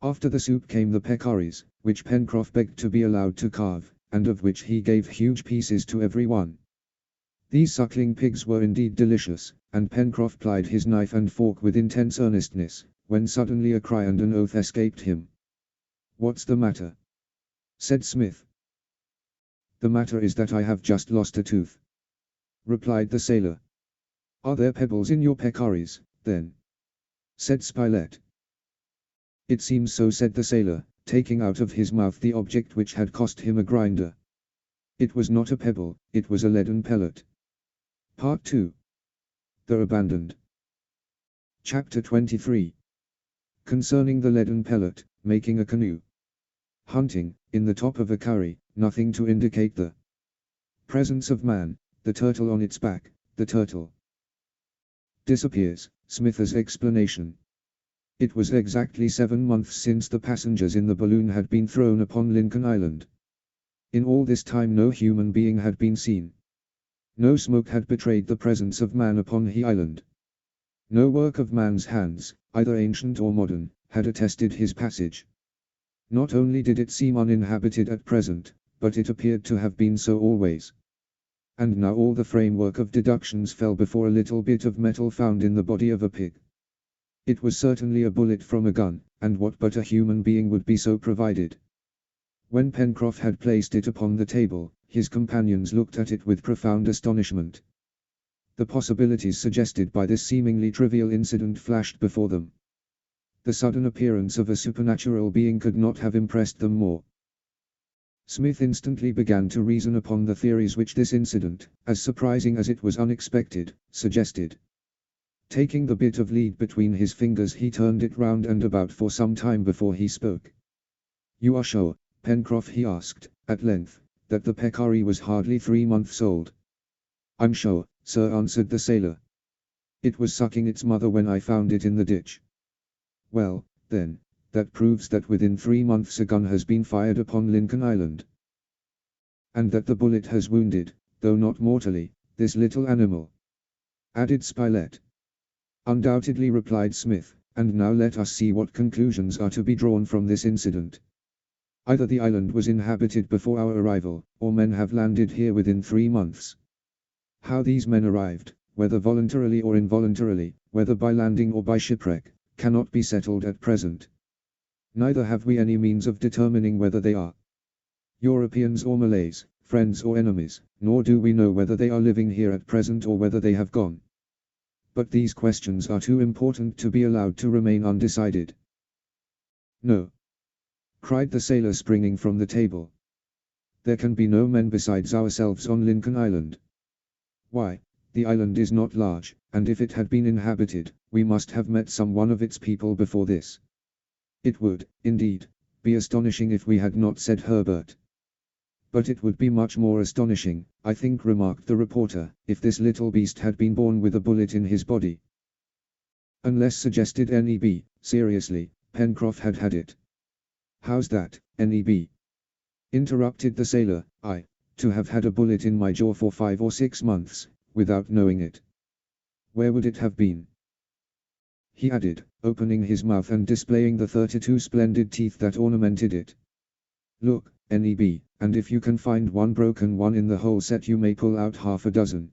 After the soup came the peccaries, which Pencroff begged to be allowed to carve, and of which he gave huge pieces to every one. These suckling pigs were indeed delicious, and Pencroff plied his knife and fork with intense earnestness, when suddenly a cry and an oath escaped him. "What's the matter?" said Smith. "The matter is that I have just lost a tooth," replied the sailor. "Are there pebbles in your peccaries, then?" said Spilett. "It seems so," said the sailor, taking out of his mouth the object which had cost him a grinder. It was not a pebble, it was a leaden pellet. Part 2. The Abandoned. Chapter 23. Concerning the leaden pellet, making a canoe. Hunting, in the top of a curry, nothing to indicate the presence of man, the turtle on its back, the turtle disappears, Smith's explanation. It was exactly 7 months since the passengers in the balloon had been thrown upon Lincoln Island. In all this time no human being had been seen. No smoke had betrayed the presence of man upon the island. No work of man's hands, either ancient or modern, had attested his passage. Not only did it seem uninhabited at present, but it appeared to have been so always. And now all the framework of deductions fell before a little bit of metal found in the body of a pig. It was certainly a bullet from a gun, and what but a human being would be so provided? When Pencroff had placed it upon the table, his companions looked at it with profound astonishment. The possibilities suggested by this seemingly trivial incident flashed before them. The sudden appearance of a supernatural being could not have impressed them more. Smith instantly began to reason upon the theories which this incident, as surprising as it was unexpected, suggested. Taking the bit of lead between his fingers, he turned it round and about for some time before he spoke. "You are sure, Pencroff," he asked, at length, "that the peccary was hardly 3 months old?" "I'm sure, sir," answered the sailor. "It was sucking its mother when I found it in the ditch." "Well, then, that proves that within 3 months a gun has been fired upon Lincoln Island. And that the bullet has wounded, though not mortally, this little animal," added Spilett. "Undoubtedly," replied Smith, "and now let us see what conclusions are to be drawn from this incident. Either the island was inhabited before our arrival, or men have landed here within 3 months. How these men arrived, whether voluntarily or involuntarily, whether by landing or by shipwreck, cannot be settled at present. Neither have we any means of determining whether they are Europeans or Malays, friends or enemies, nor do we know whether they are living here at present or whether they have gone. But these questions are too important to be allowed to remain undecided." "No!" cried the sailor, springing from the table. "There can be no men besides ourselves on Lincoln Island. Why, the island is not large, and if it had been inhabited, we must have met some one of its people before this. It would, indeed, be astonishing if we had not," said Herbert. "But it would be much more astonishing, I think," remarked the reporter, "if this little beast had been born with a bullet in his body." "Unless," suggested Neb, seriously, "Pencroff had had it." "How's that, Neb?" interrupted the sailor. To have had a bullet in my jaw for 5 or 6 months, without knowing it. Where would it have been?" he added, opening his mouth and displaying the 32 splendid teeth that ornamented it. "Look, Neb, and if you can find one broken one in the whole set you may pull out half a dozen."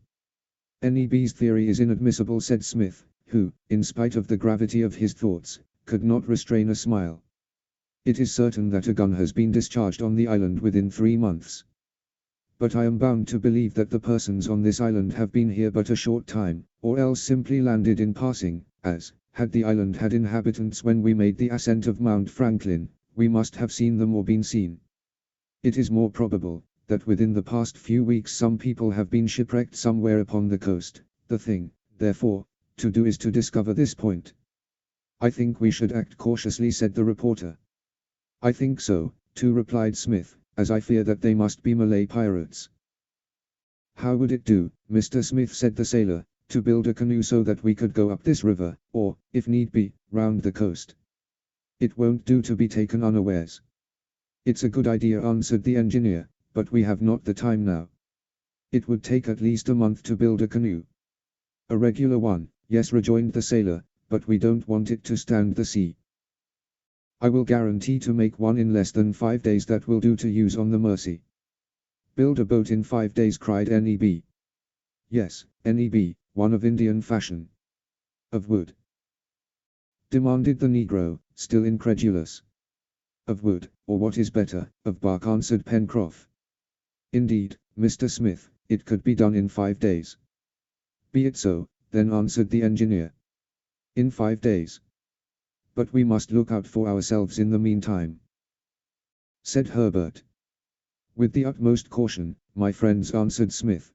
"Neb's theory is inadmissible," said Smith, who, in spite of the gravity of his thoughts, could not restrain a smile. "It is certain that a gun has been discharged on the island within 3 months. But I am bound to believe that the persons on this island have been here but a short time, or else simply landed in passing, as, had the island had inhabitants when we made the ascent of Mount Franklin, we must have seen them or been seen. It is more probable, that within the past few weeks some people have been shipwrecked somewhere upon the coast. The thing, therefore, to do is to discover this point." "I think we should act cautiously," said the reporter. "I think so, too," replied Smith, "as I fear that they must be Malay pirates." "How would it do, Mr. Smith," said the sailor, "to build a canoe so that we could go up this river, or, if need be, round the coast? It won't do to be taken unawares." "It's a good idea," answered the engineer, "but we have not the time now. It would take at least a month to build a canoe." "A regular one, yes," rejoined the sailor, "but we don't want it to stand the sea." "I will guarantee to make one in less than 5 days that will do to use on the Mercy." "Build a boat in 5 days," cried Neb. "Yes, Neb, one of Indian fashion." "Of wood?" demanded the negro, still incredulous. "Of wood, or what is better, of bark," answered Pencroff. "Indeed, Mr. Smith, it could be done in 5 days." "Be it so, then," answered the engineer. "In 5 days. But we must look out for ourselves in the meantime," said Herbert. "With the utmost caution, my friends," answered Smith.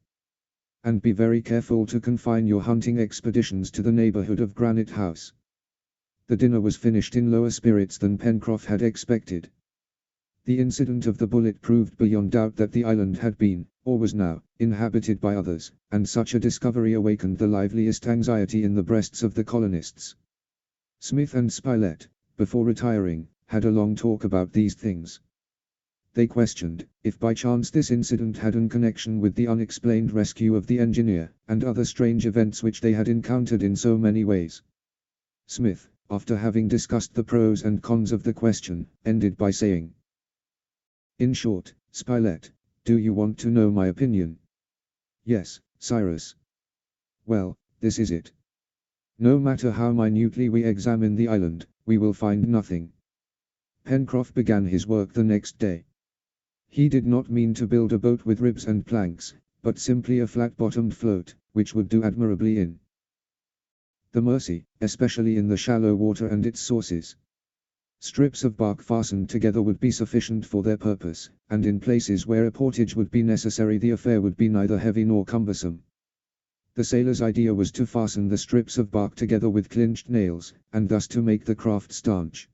"And be very careful to confine your hunting expeditions to the neighborhood of Granite House." The dinner was finished in lower spirits than Pencroff had expected. The incident of the bullet proved beyond doubt that the island had been, or was now, inhabited by others, and such a discovery awakened the liveliest anxiety in the breasts of the colonists. Smith and Spilett, before retiring, had a long talk about these things. They questioned, if by chance this incident had an connection with the unexplained rescue of the engineer, and other strange events which they had encountered in so many ways. Smith, after having discussed the pros and cons of the question, ended by saying, "In short, Spilett, do you want to know my opinion?" "Yes, Cyrus." "Well, this is it. No matter how minutely we examine the island, we will find nothing. Pencroff began his work the next day. He did not mean to build a boat with ribs and planks, but simply a flat-bottomed float, which would do admirably in the Mersey, especially in the shallow water and its sources. Strips of bark fastened together would be sufficient for their purpose, and in places where a portage would be necessary the affair would be neither heavy nor cumbersome. The sailor's idea was to fasten the strips of bark together with clinched nails, and thus to make the craft stanch.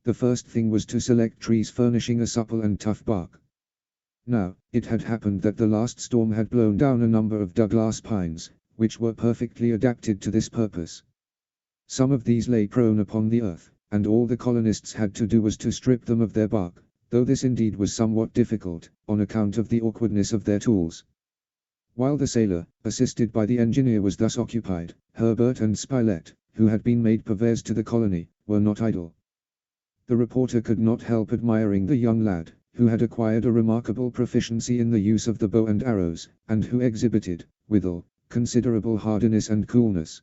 The first thing was to select trees furnishing a supple and tough bark. Now, it had happened that the last storm had blown down a number of Douglas pines, which were perfectly adapted to this purpose. Some of these lay prone upon the earth, and all the colonists had to do was to strip them of their bark, though this indeed was somewhat difficult, on account of the awkwardness of their tools. While the sailor, assisted by the engineer, was thus occupied, Herbert and Spilett, who had been made purveyors to the colony, were not idle. The reporter could not help admiring the young lad, who had acquired a remarkable proficiency in the use of the bow and arrows, and who exhibited, withal, considerable hardiness and coolness.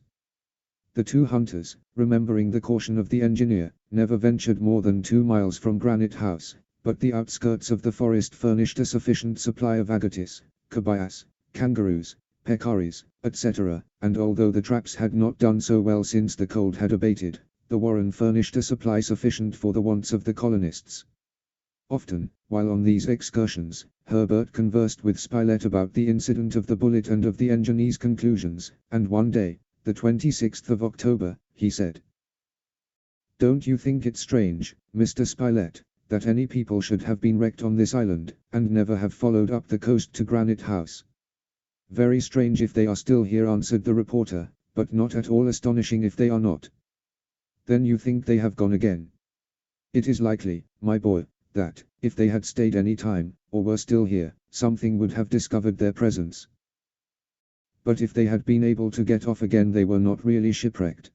The two hunters, remembering the caution of the engineer, never ventured more than 2 miles from Granite House, but the outskirts of the forest furnished a sufficient supply of agatis, cobayas, kangaroos, peccaries, etc., and although the traps had not done so well since the cold had abated, the warren furnished a supply sufficient for the wants of the colonists. Often, while on these excursions, Herbert conversed with Spilett about the incident of the bullet and of the engineer's conclusions, and one day, the 26th of October, he said, "Don't you think it strange, Mr. Spilett, that any people should have been wrecked on this island, and never have followed up the coast to Granite House?" "Very strange if they are still here," answered the reporter, "but not at all astonishing if they are not." "Then you think they have gone again?" "It is likely, my boy, that, if they had stayed any time, or were still here, something would have discovered their presence. But if they had been able to get off again they were not really shipwrecked."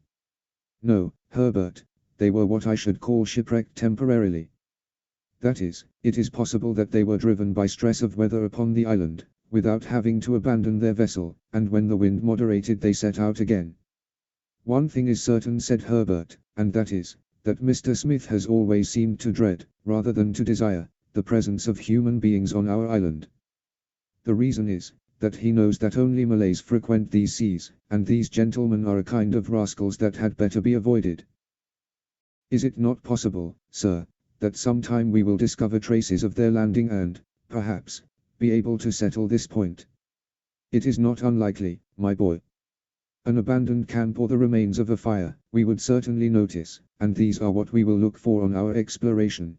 "No, Herbert, they were what I should call shipwrecked temporarily. That is, it is possible that they were driven by stress of weather upon the island, without having to abandon their vessel, and when the wind moderated they set out again." "One thing is certain," said Herbert, "and that is, that Mr. Smith has always seemed to dread, rather than to desire, the presence of human beings on our island. The reason is, that he knows that only Malays frequent these seas, and these gentlemen are a kind of rascals that had better be avoided. Is it not possible, sir, that sometime we will discover traces of their landing and, perhaps, be able to settle this point?" "It is not unlikely, my boy. An abandoned camp or the remains of a fire, we would certainly notice, and these are what we will look for on our exploration."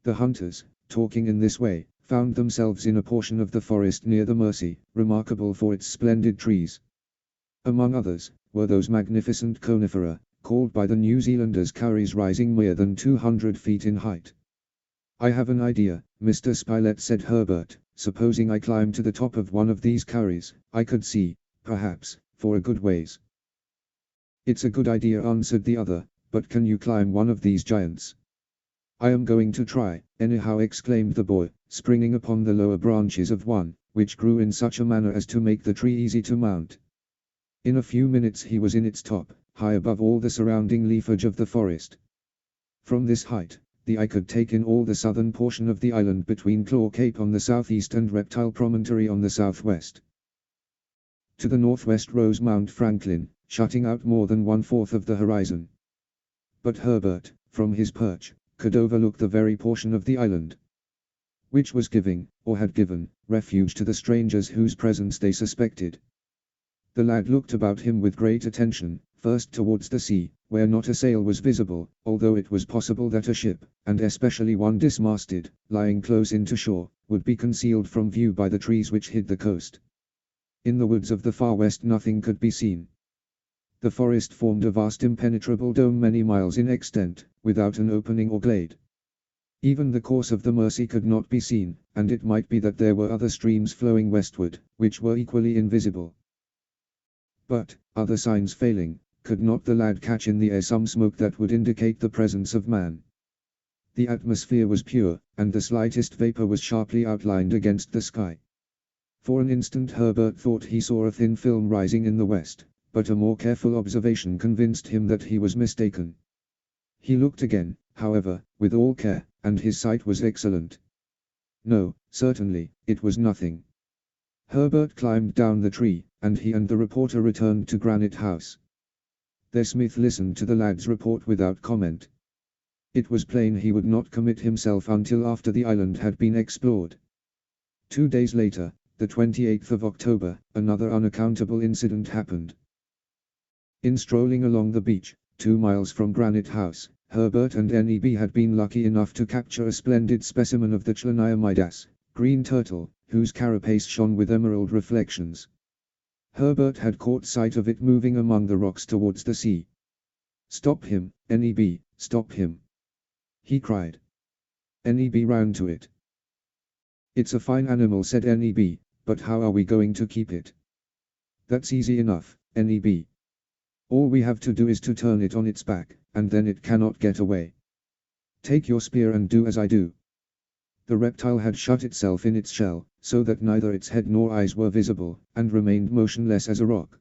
The hunters, talking in this way, found themselves in a portion of the forest near the Mersey, remarkable for its splendid trees. Among others, were those magnificent conifera, called by the New Zealanders kauris, rising more than 200 feet in height. "I have an idea, Mr. Spilett," said Herbert. "Supposing I climb to the top of one of these kauris, I could see, perhaps, for a good ways." "It's a good idea," answered the other, "but can you climb one of these giants?" "I am going to try, anyhow," exclaimed the boy, springing upon the lower branches of one, which grew in such a manner as to make the tree easy to mount. In a few minutes he was in its top, high above all the surrounding leafage of the forest. From this height, the eye could take in all the southern portion of the island between Claw Cape on the southeast and Reptile Promontory on the southwest. To the northwest rose Mount Franklin, shutting out more than 1/4 of the horizon. But Herbert, from his perch, could overlook the very portion of the island which was giving, or had given, refuge to the strangers whose presence they suspected. The lad looked about him with great attention, first towards the sea, where not a sail was visible, although it was possible that a ship, and especially one dismasted, lying close in to shore, would be concealed from view by the trees which hid the coast. In the woods of the far west nothing could be seen. The forest formed a vast impenetrable dome many miles in extent, without an opening or glade. Even the course of the Mersey could not be seen, and it might be that there were other streams flowing westward, which were equally invisible. But, other signs failing, could not the lad catch in the air some smoke that would indicate the presence of man? The atmosphere was pure, and the slightest vapor was sharply outlined against the sky. For an instant Herbert thought he saw a thin film rising in the west, but a more careful observation convinced him that he was mistaken. He looked again, however, with all care, and his sight was excellent. No, certainly, it was nothing. Herbert climbed down the tree, and he and the reporter returned to Granite House. There Smith listened to the lad's report without comment. It was plain he would not commit himself until after the island had been explored. 2 days later, the 28th of October, another unaccountable incident happened. In strolling along the beach, 2 miles from Granite House, Herbert and Neb had been lucky enough to capture a splendid specimen of the Chloniomydas, green turtle, whose carapace shone with emerald reflections. Herbert had caught sight of it moving among the rocks towards the sea. "Stop him, Neb, stop him!" he cried. Neb ran to it. "It's a fine animal," said Neb, "but how are we going to keep it?" "That's easy enough, Neb. All we have to do is to turn it on its back, and then it cannot get away. Take your spear and do as I do." The reptile had shut itself in its shell, so that neither its head nor eyes were visible, and remained motionless as a rock.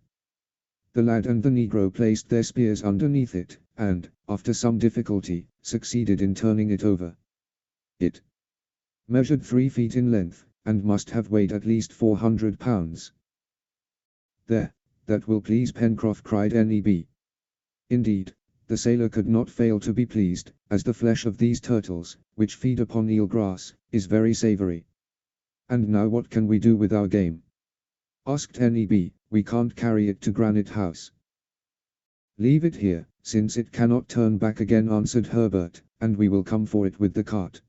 The lad and the Negro placed their spears underneath it, and, after some difficulty, succeeded in turning it over. It measured 3 feet in length, and must have weighed at least 400 pounds. "There, that will please Pencroff," cried Neb. Indeed, the sailor could not fail to be pleased, as the flesh of these turtles, which feed upon eel grass, is very savory. "And now what can we do with our game?" asked Neb. "We can't carry it to Granite House." "Leave it here, since it cannot turn back again," answered Herbert, "and we will come for it with the cart."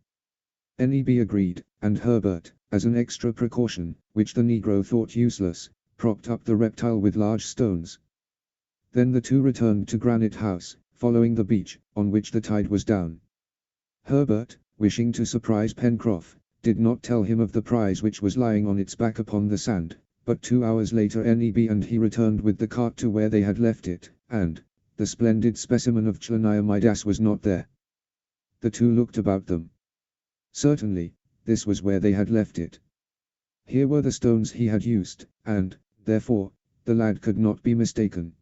Neb agreed, and Herbert, as an extra precaution, which the Negro thought useless, propped up the reptile with large stones. Then the two returned to Granite House, following the beach, on which the tide was down. Herbert, wishing to surprise Pencroff, did not tell him of the prize which was lying on its back upon the sand, but 2 hours later Neb and he returned with the cart to where they had left it, and the splendid specimen of Chloniomydas was not there. The two looked about them. Certainly, this was where they had left it. Here were the stones he had used, and, therefore, the lad could not be mistaken.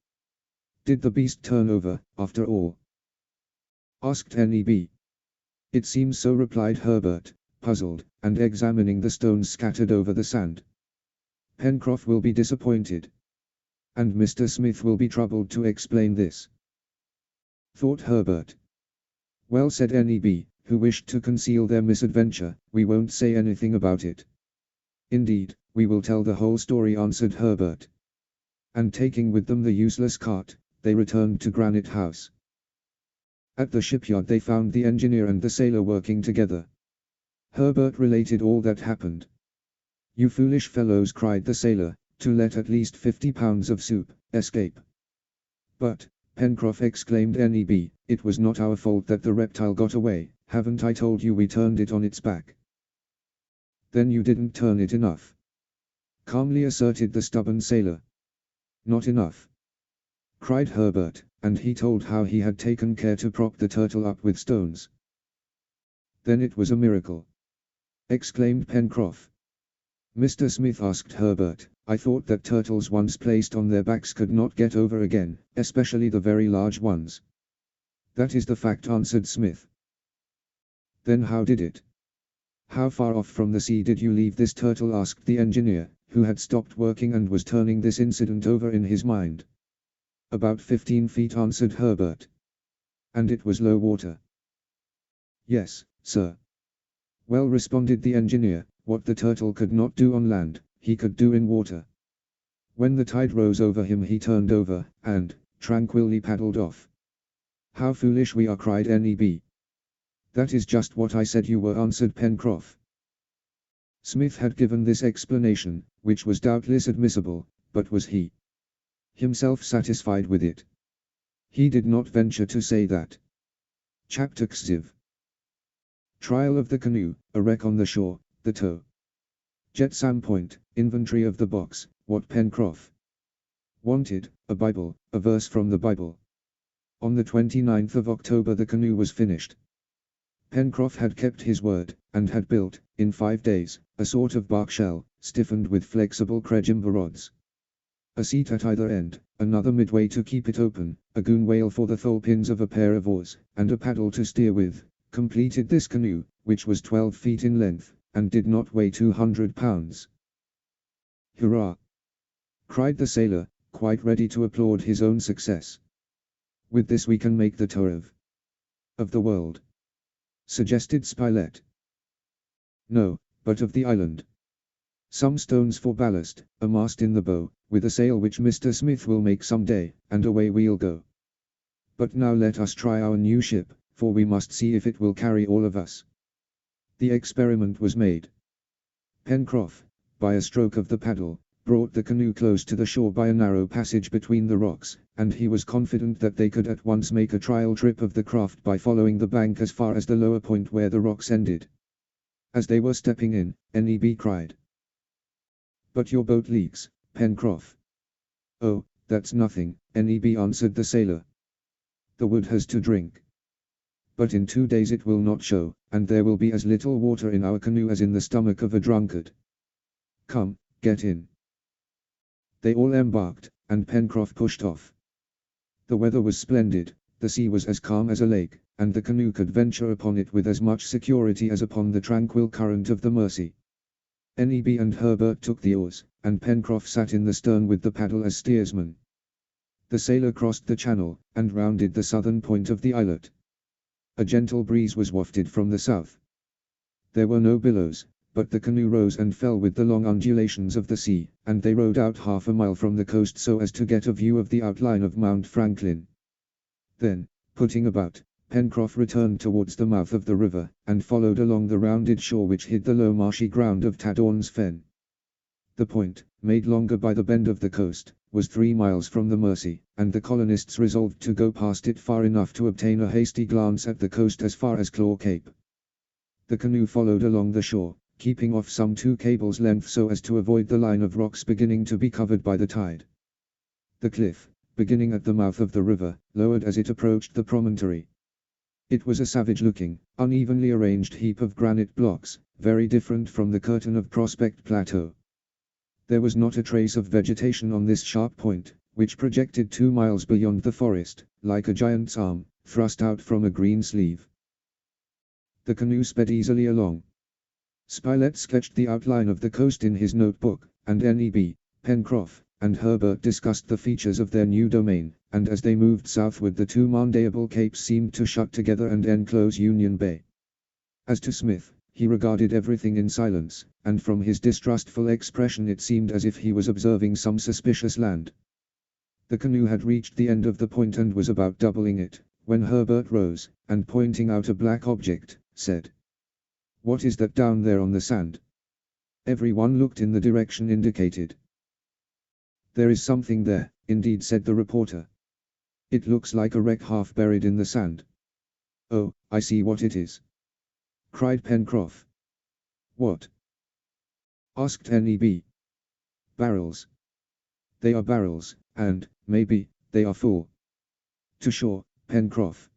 "Did the beast turn over, after all?" asked Neb. "It seems so," replied Herbert, puzzled, and examining the stones scattered over the sand. "Pencroff will be disappointed. And Mr. Smith will be troubled to explain this," thought Herbert. "Well," said Neb, who wished to conceal their misadventure, "we won't say anything about it." "Indeed, we will tell the whole story," answered Herbert. And taking with them the useless cart, they returned to Granite House. At the shipyard they found the engineer and the sailor working together. Herbert related all that happened. "You foolish fellows," cried the sailor, "to let at least 50 pounds of soup escape." "But, Pencroff," exclaimed Neb, "it was not our fault that the reptile got away. Haven't I told you we turned it on its back?" "Then you didn't turn it enough," calmly asserted the stubborn sailor. "Not enough," cried Herbert, and he told how he had taken care to prop the turtle up with stones. "Then it was a miracle," exclaimed Pencroff. "Mr. Smith," asked Herbert, "I thought that turtles once placed on their backs could not get over again, especially the very large ones." "That is the fact," answered Smith. "Then how did it? How far off from the sea did you leave this turtle?" asked the engineer, who had stopped working and was turning this incident over in his mind. "About 15 feet," answered Herbert. "And it was low water?" "Yes, sir." "Well," responded the engineer, "what the turtle could not do on land, he could do in water. When the tide rose over him he turned over, and tranquilly paddled off." "How foolish we are," cried Neb. "That is just what I said you were," answered Pencroff. Smith had given this explanation, which was doubtless admissible, but was he himself satisfied with it? He did not venture to say that. Chapter XV. Trial of the canoe, a wreck on the shore, the tow. Jetsam Point, inventory of the box, what Pencroff wanted, a Bible, a verse from the Bible. On the 29th of October the canoe was finished. Pencroff had kept his word, and had built, in 5 days, a sort of bark shell, stiffened with flexible crejimber rods. A seat at either end, another midway to keep it open, a gunwale for the thole pins of a pair of oars, and a paddle to steer with, completed this canoe, which was 12 feet in length, and did not weigh 200 pounds. "Hurrah!" cried the sailor, quite ready to applaud his own success. "With this we can make the tour of the world," suggested Spilett. "No, but of the island. Some stones for ballast, a mast in the bow, with a sail which Mr. Smith will make some day, and away we'll go. But now let us try our new ship, for we must see if it will carry all of us." The experiment was made. Pencroff, by a stroke of the paddle, brought the canoe close to the shore by a narrow passage between the rocks, and he was confident that they could at once make a trial trip of the craft by following the bank as far as the lower point where the rocks ended. As they were stepping in, Neb cried, "But your boat leaks, Pencroff." "Oh, that's nothing," Neb answered the sailor. "The wood has to drink. But in 2 days it will not show, and there will be as little water in our canoe as in the stomach of a drunkard. Come, get in." They all embarked, and Pencroff pushed off. The weather was splendid, the sea was as calm as a lake, and the canoe could venture upon it with as much security as upon the tranquil current of the Mersey. Neb and Herbert took the oars, and Pencroff sat in the stern with the paddle as steersman. The sailor crossed the channel, and rounded the southern point of the islet. A gentle breeze was wafted from the south. There were no billows, but the canoe rose and fell with the long undulations of the sea, and they rowed out half a mile from the coast so as to get a view of the outline of Mount Franklin. Then, putting about, Pencroff returned towards the mouth of the river, and followed along the rounded shore which hid the low marshy ground of Tadorn's Fen. The point, made longer by the bend of the coast, was 3 miles from the Mersey, and the colonists resolved to go past it far enough to obtain a hasty glance at the coast as far as Claw Cape. The canoe followed along the shore, keeping off some 2 cables' length so as to avoid the line of rocks beginning to be covered by the tide. The cliff, beginning at the mouth of the river, lowered as it approached the promontory. It was a savage-looking, unevenly arranged heap of granite blocks, very different from the curtain of Prospect Plateau. There was not a trace of vegetation on this sharp point, which projected 2 miles beyond the forest, like a giant's arm, thrust out from a green sleeve. The canoe sped easily along. Spilett sketched the outline of the coast in his notebook, and Neb, Pencroff, and Herbert discussed the features of their new domain, and as they moved southward the 2 Mandiable Capes seemed to shut together and enclose Union Bay. As to Smith, he regarded everything in silence, and from his distrustful expression it seemed as if he was observing some suspicious land. The canoe had reached the end of the point and was about doubling it, when Herbert rose, and pointing out a black object, said, "What is that down there on the sand?" Everyone looked in the direction indicated. "There is something there, indeed," said the reporter. "It looks like a wreck half buried in the sand." "Oh, I see what it is," cried Pencroff. "What?" asked Neb. "Barrels. They are barrels, and, maybe, they are full." "To shore, Pencroff,"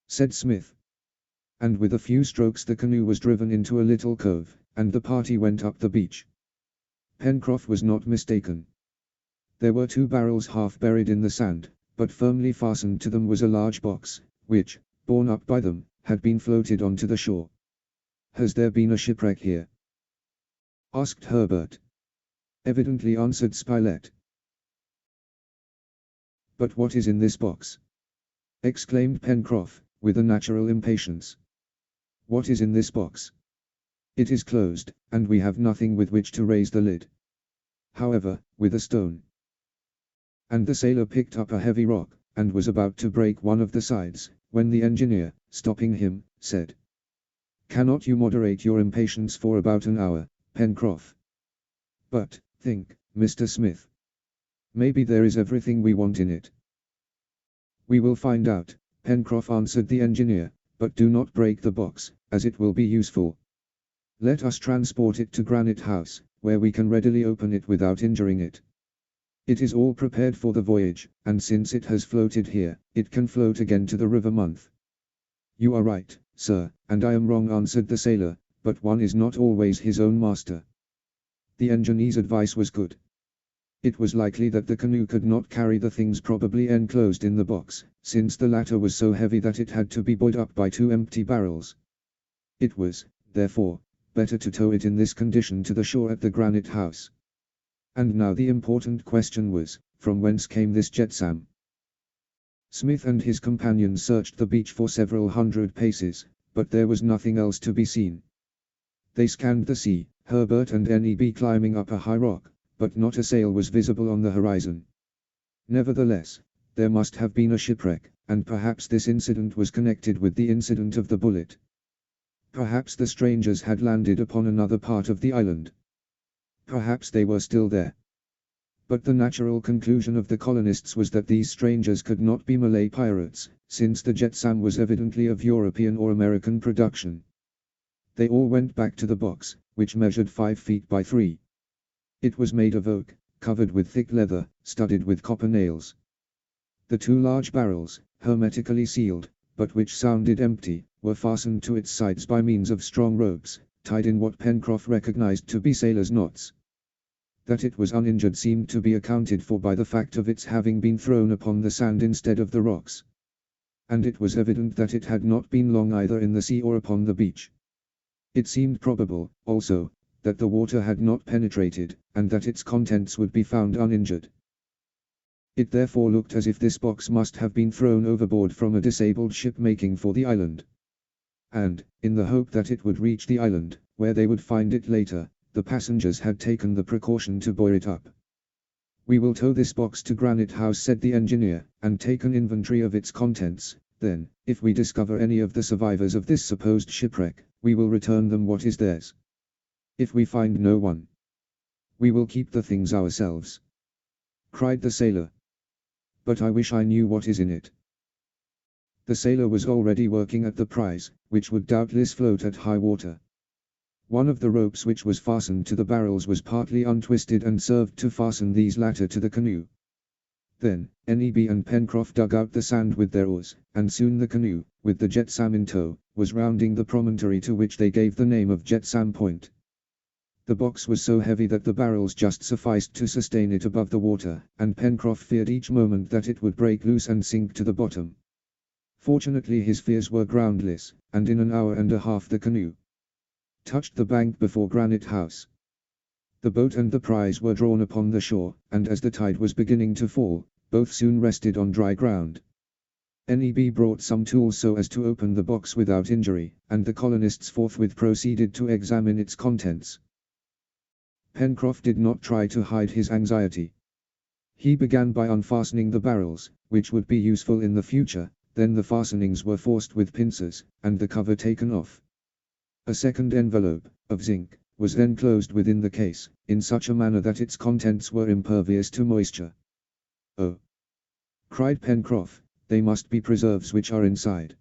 said Smith. And with a few strokes the canoe was driven into a little cove, and the party went up the beach. Pencroff was not mistaken. There were 2 barrels half buried in the sand, but firmly fastened to them was a large box, which, borne up by them, had been floated onto the shore. "Has there been a shipwreck here?" asked Herbert. "Evidently," answered Spilett. "But what is in this box?" exclaimed Pencroff, with a natural impatience. "What is in this box? It is closed, and we have nothing with which to raise the lid. However, with a stone." And the sailor picked up a heavy rock, and was about to break one of the sides, when the engineer, stopping him, said, "Cannot you moderate your impatience for about an hour, Pencroff? But, think, Mr. Smith. Maybe there is everything we want in it." "We will find out," Pencroff answered the engineer, "but do not break the box, as it will be useful. Let us transport it to Granite House, where we can readily open it without injuring it. It is all prepared for the voyage, and since it has floated here, it can float again to the river month." "You are right, sir, and I am wrong," answered the sailor, "but one is not always his own master." The engineer's advice was good. It was likely that the canoe could not carry the things probably enclosed in the box, since the latter was so heavy that it had to be buoyed up by 2 empty barrels. It was, therefore, better to tow it in this condition to the shore at the Granite House. And now the important question was, from whence came this jetsam? Smith and his companions searched the beach for several hundred paces, but there was nothing else to be seen. They scanned the sea, Herbert and Neb climbing up a high rock, but not a sail was visible on the horizon. Nevertheless, there must have been a shipwreck, and perhaps this incident was connected with the incident of the bullet. Perhaps the strangers had landed upon another part of the island. Perhaps they were still there. But the natural conclusion of the colonists was that these strangers could not be Malay pirates, since the jetsam was evidently of European or American production. They all went back to the box, which measured 5 feet by 3. It was made of oak, covered with thick leather, studded with copper nails. The 2 large barrels, hermetically sealed, but which sounded empty, were fastened to its sides by means of strong ropes, tied in what Pencroff recognized to be sailors' knots. That it was uninjured seemed to be accounted for by the fact of its having been thrown upon the sand instead of the rocks. And it was evident that it had not been long either in the sea or upon the beach. It seemed probable, also, that the water had not penetrated, and that its contents would be found uninjured. It therefore looked as if this box must have been thrown overboard from a disabled ship making for the island. And, in the hope that it would reach the island, where they would find it later, the passengers had taken the precaution to buoy it up. "We will tow this box to Granite House," said the engineer, "and take an inventory of its contents. Then, if we discover any of the survivors of this supposed shipwreck, we will return them what is theirs. If we find no one, we will keep the things ourselves," cried the sailor. "But I wish I knew what is in it." The sailor was already working at the prize, which would doubtless float at high water. One of the ropes which was fastened to the barrels was partly untwisted and served to fasten these latter to the canoe. Then, Neb and Pencroff dug out the sand with their oars, and soon the canoe, with the jetsam in tow, was rounding the promontory to which they gave the name of Jetsam Point. The box was so heavy that the barrels just sufficed to sustain it above the water, and Pencroff feared each moment that it would break loose and sink to the bottom. Fortunately his fears were groundless, and in an hour and a half the canoe touched the bank before Granite House. The boat and the prize were drawn upon the shore, and as the tide was beginning to fall, both soon rested on dry ground. Neb brought some tools so as to open the box without injury, and the colonists forthwith proceeded to examine its contents. Pencroff did not try to hide his anxiety. He began by unfastening the barrels, which would be useful in the future, then the fastenings were forced with pincers, and the cover taken off. A second envelope, of zinc, was then closed within the case, in such a manner that its contents were impervious to moisture. "Oh!" cried Pencroff, "they must be preserves which are inside."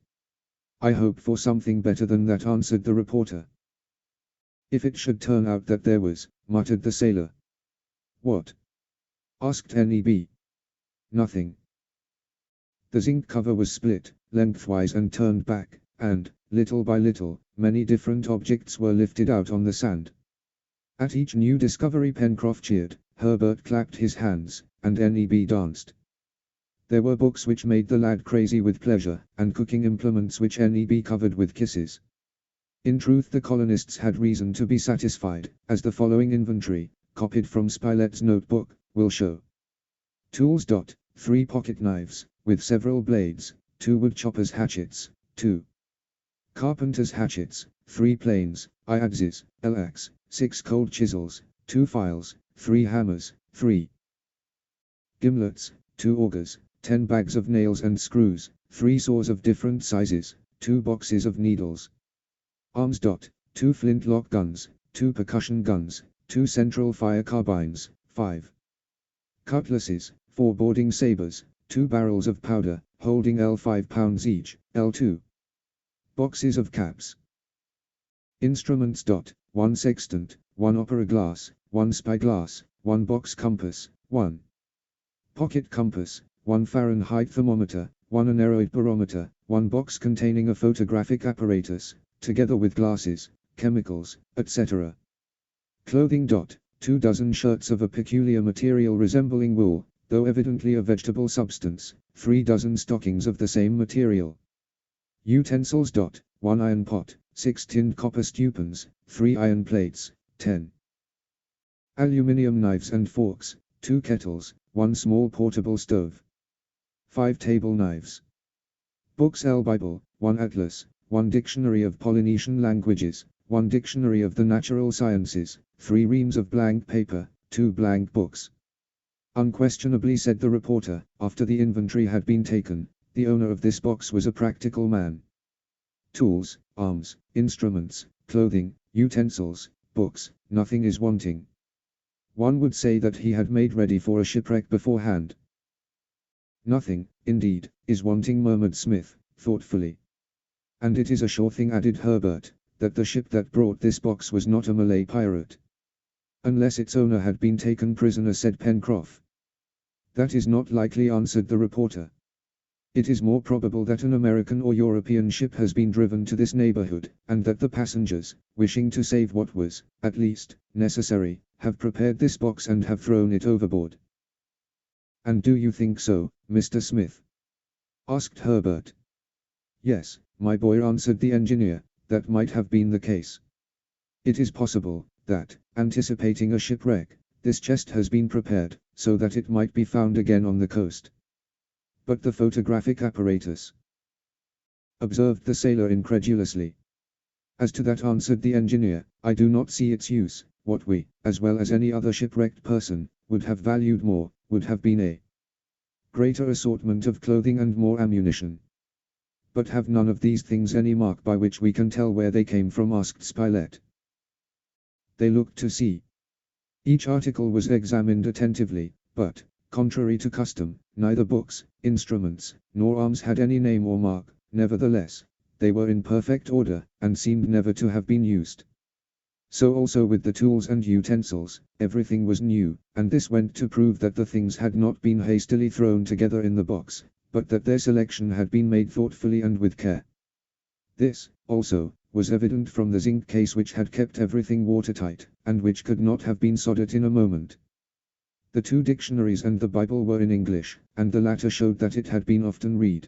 "I hope for something better than that," answered the reporter. "If it should turn out that there was," muttered the sailor. "What?" asked Neb. "Nothing." The zinc cover was split, lengthwise and turned back, and, little by little, many different objects were lifted out on the sand. At each new discovery Pencroff cheered, Herbert clapped his hands, and Neb danced. There were books which made the lad crazy with pleasure, and cooking implements which Neb covered with kisses. In truth the colonists had reason to be satisfied, as the following inventory, copied from Spilett's notebook, will show. Tools. 3 pocket knives, with several blades, 2 woodchopper's hatchets, 2 carpenter's hatchets, 3 planes, adzes, axe, 6 cold chisels, 2 files, 3 hammers, 3 gimlets, 2 augers, 10 bags of nails and screws, 3 saws of different sizes, 2 boxes of needles. Arms. 2 flintlock guns, 2 percussion guns, 2 central fire carbines, 5 cutlasses, 4 boarding sabers, 2 barrels of powder, holding 5 pounds each, 2 boxes of caps. Instruments. 1 sextant, 1 opera glass, 1 spyglass, 1 box compass, 1 pocket compass, 1 Fahrenheit thermometer, 1 aneroid barometer, 1 box containing a photographic apparatus, together with glasses, chemicals, etc. Clothing. 24 shirts of a peculiar material resembling wool, though evidently a vegetable substance, 3 stockings of the same material. Utensils. 1 iron pot, 6 tinned copper stewpans, 3 iron plates, 10 aluminium knives and forks, 2 kettles, 1 small portable stove, 5 table knives. Books: L Bible, 1 atlas, 1 dictionary of Polynesian languages, 1 dictionary of the natural sciences, 3 reams of blank paper, 2 blank books. Unquestionably, said the reporter, after the inventory had been taken, the owner of this box was a practical man. Tools, arms, instruments, clothing, utensils, books, nothing is wanting. One would say that he had made ready for a shipwreck beforehand. Nothing, indeed, is wanting, murmured Smith, thoughtfully. And it is a sure thing, added Herbert, that the ship that brought this box was not a Malay pirate. Unless its owner had been taken prisoner, said Pencroff. That is not likely, answered the reporter. It is more probable that an American or European ship has been driven to this neighborhood, and that the passengers, wishing to save what was, at least, necessary, have prepared this box and have thrown it overboard. And do you think so, Mr. Smith? Asked Herbert. Yes, my boy, answered the engineer, that might have been the case. It is possible that, anticipating a shipwreck, this chest has been prepared, so that it might be found again on the coast. But the photographic apparatus? Observed the sailor incredulously. As to that, answered the engineer, I do not see its use. What we, as well as any other shipwrecked person, would have valued more, would have been a greater assortment of clothing and more ammunition. But have none of these things any mark by which we can tell where they came from? Asked Spilett. They looked to see. Each article was examined attentively, but, contrary to custom, neither books, instruments, nor arms had any name or mark. Nevertheless, they were in perfect order, and seemed never to have been used. So also with the tools and utensils, everything was new, and this went to prove that the things had not been hastily thrown together in the box, but that their selection had been made thoughtfully and with care. This, also, was evident from the zinc case, which had kept everything watertight, and which could not have been sodded in a moment. The 2 dictionaries and the Bible were in English, and the latter showed that it had been often read.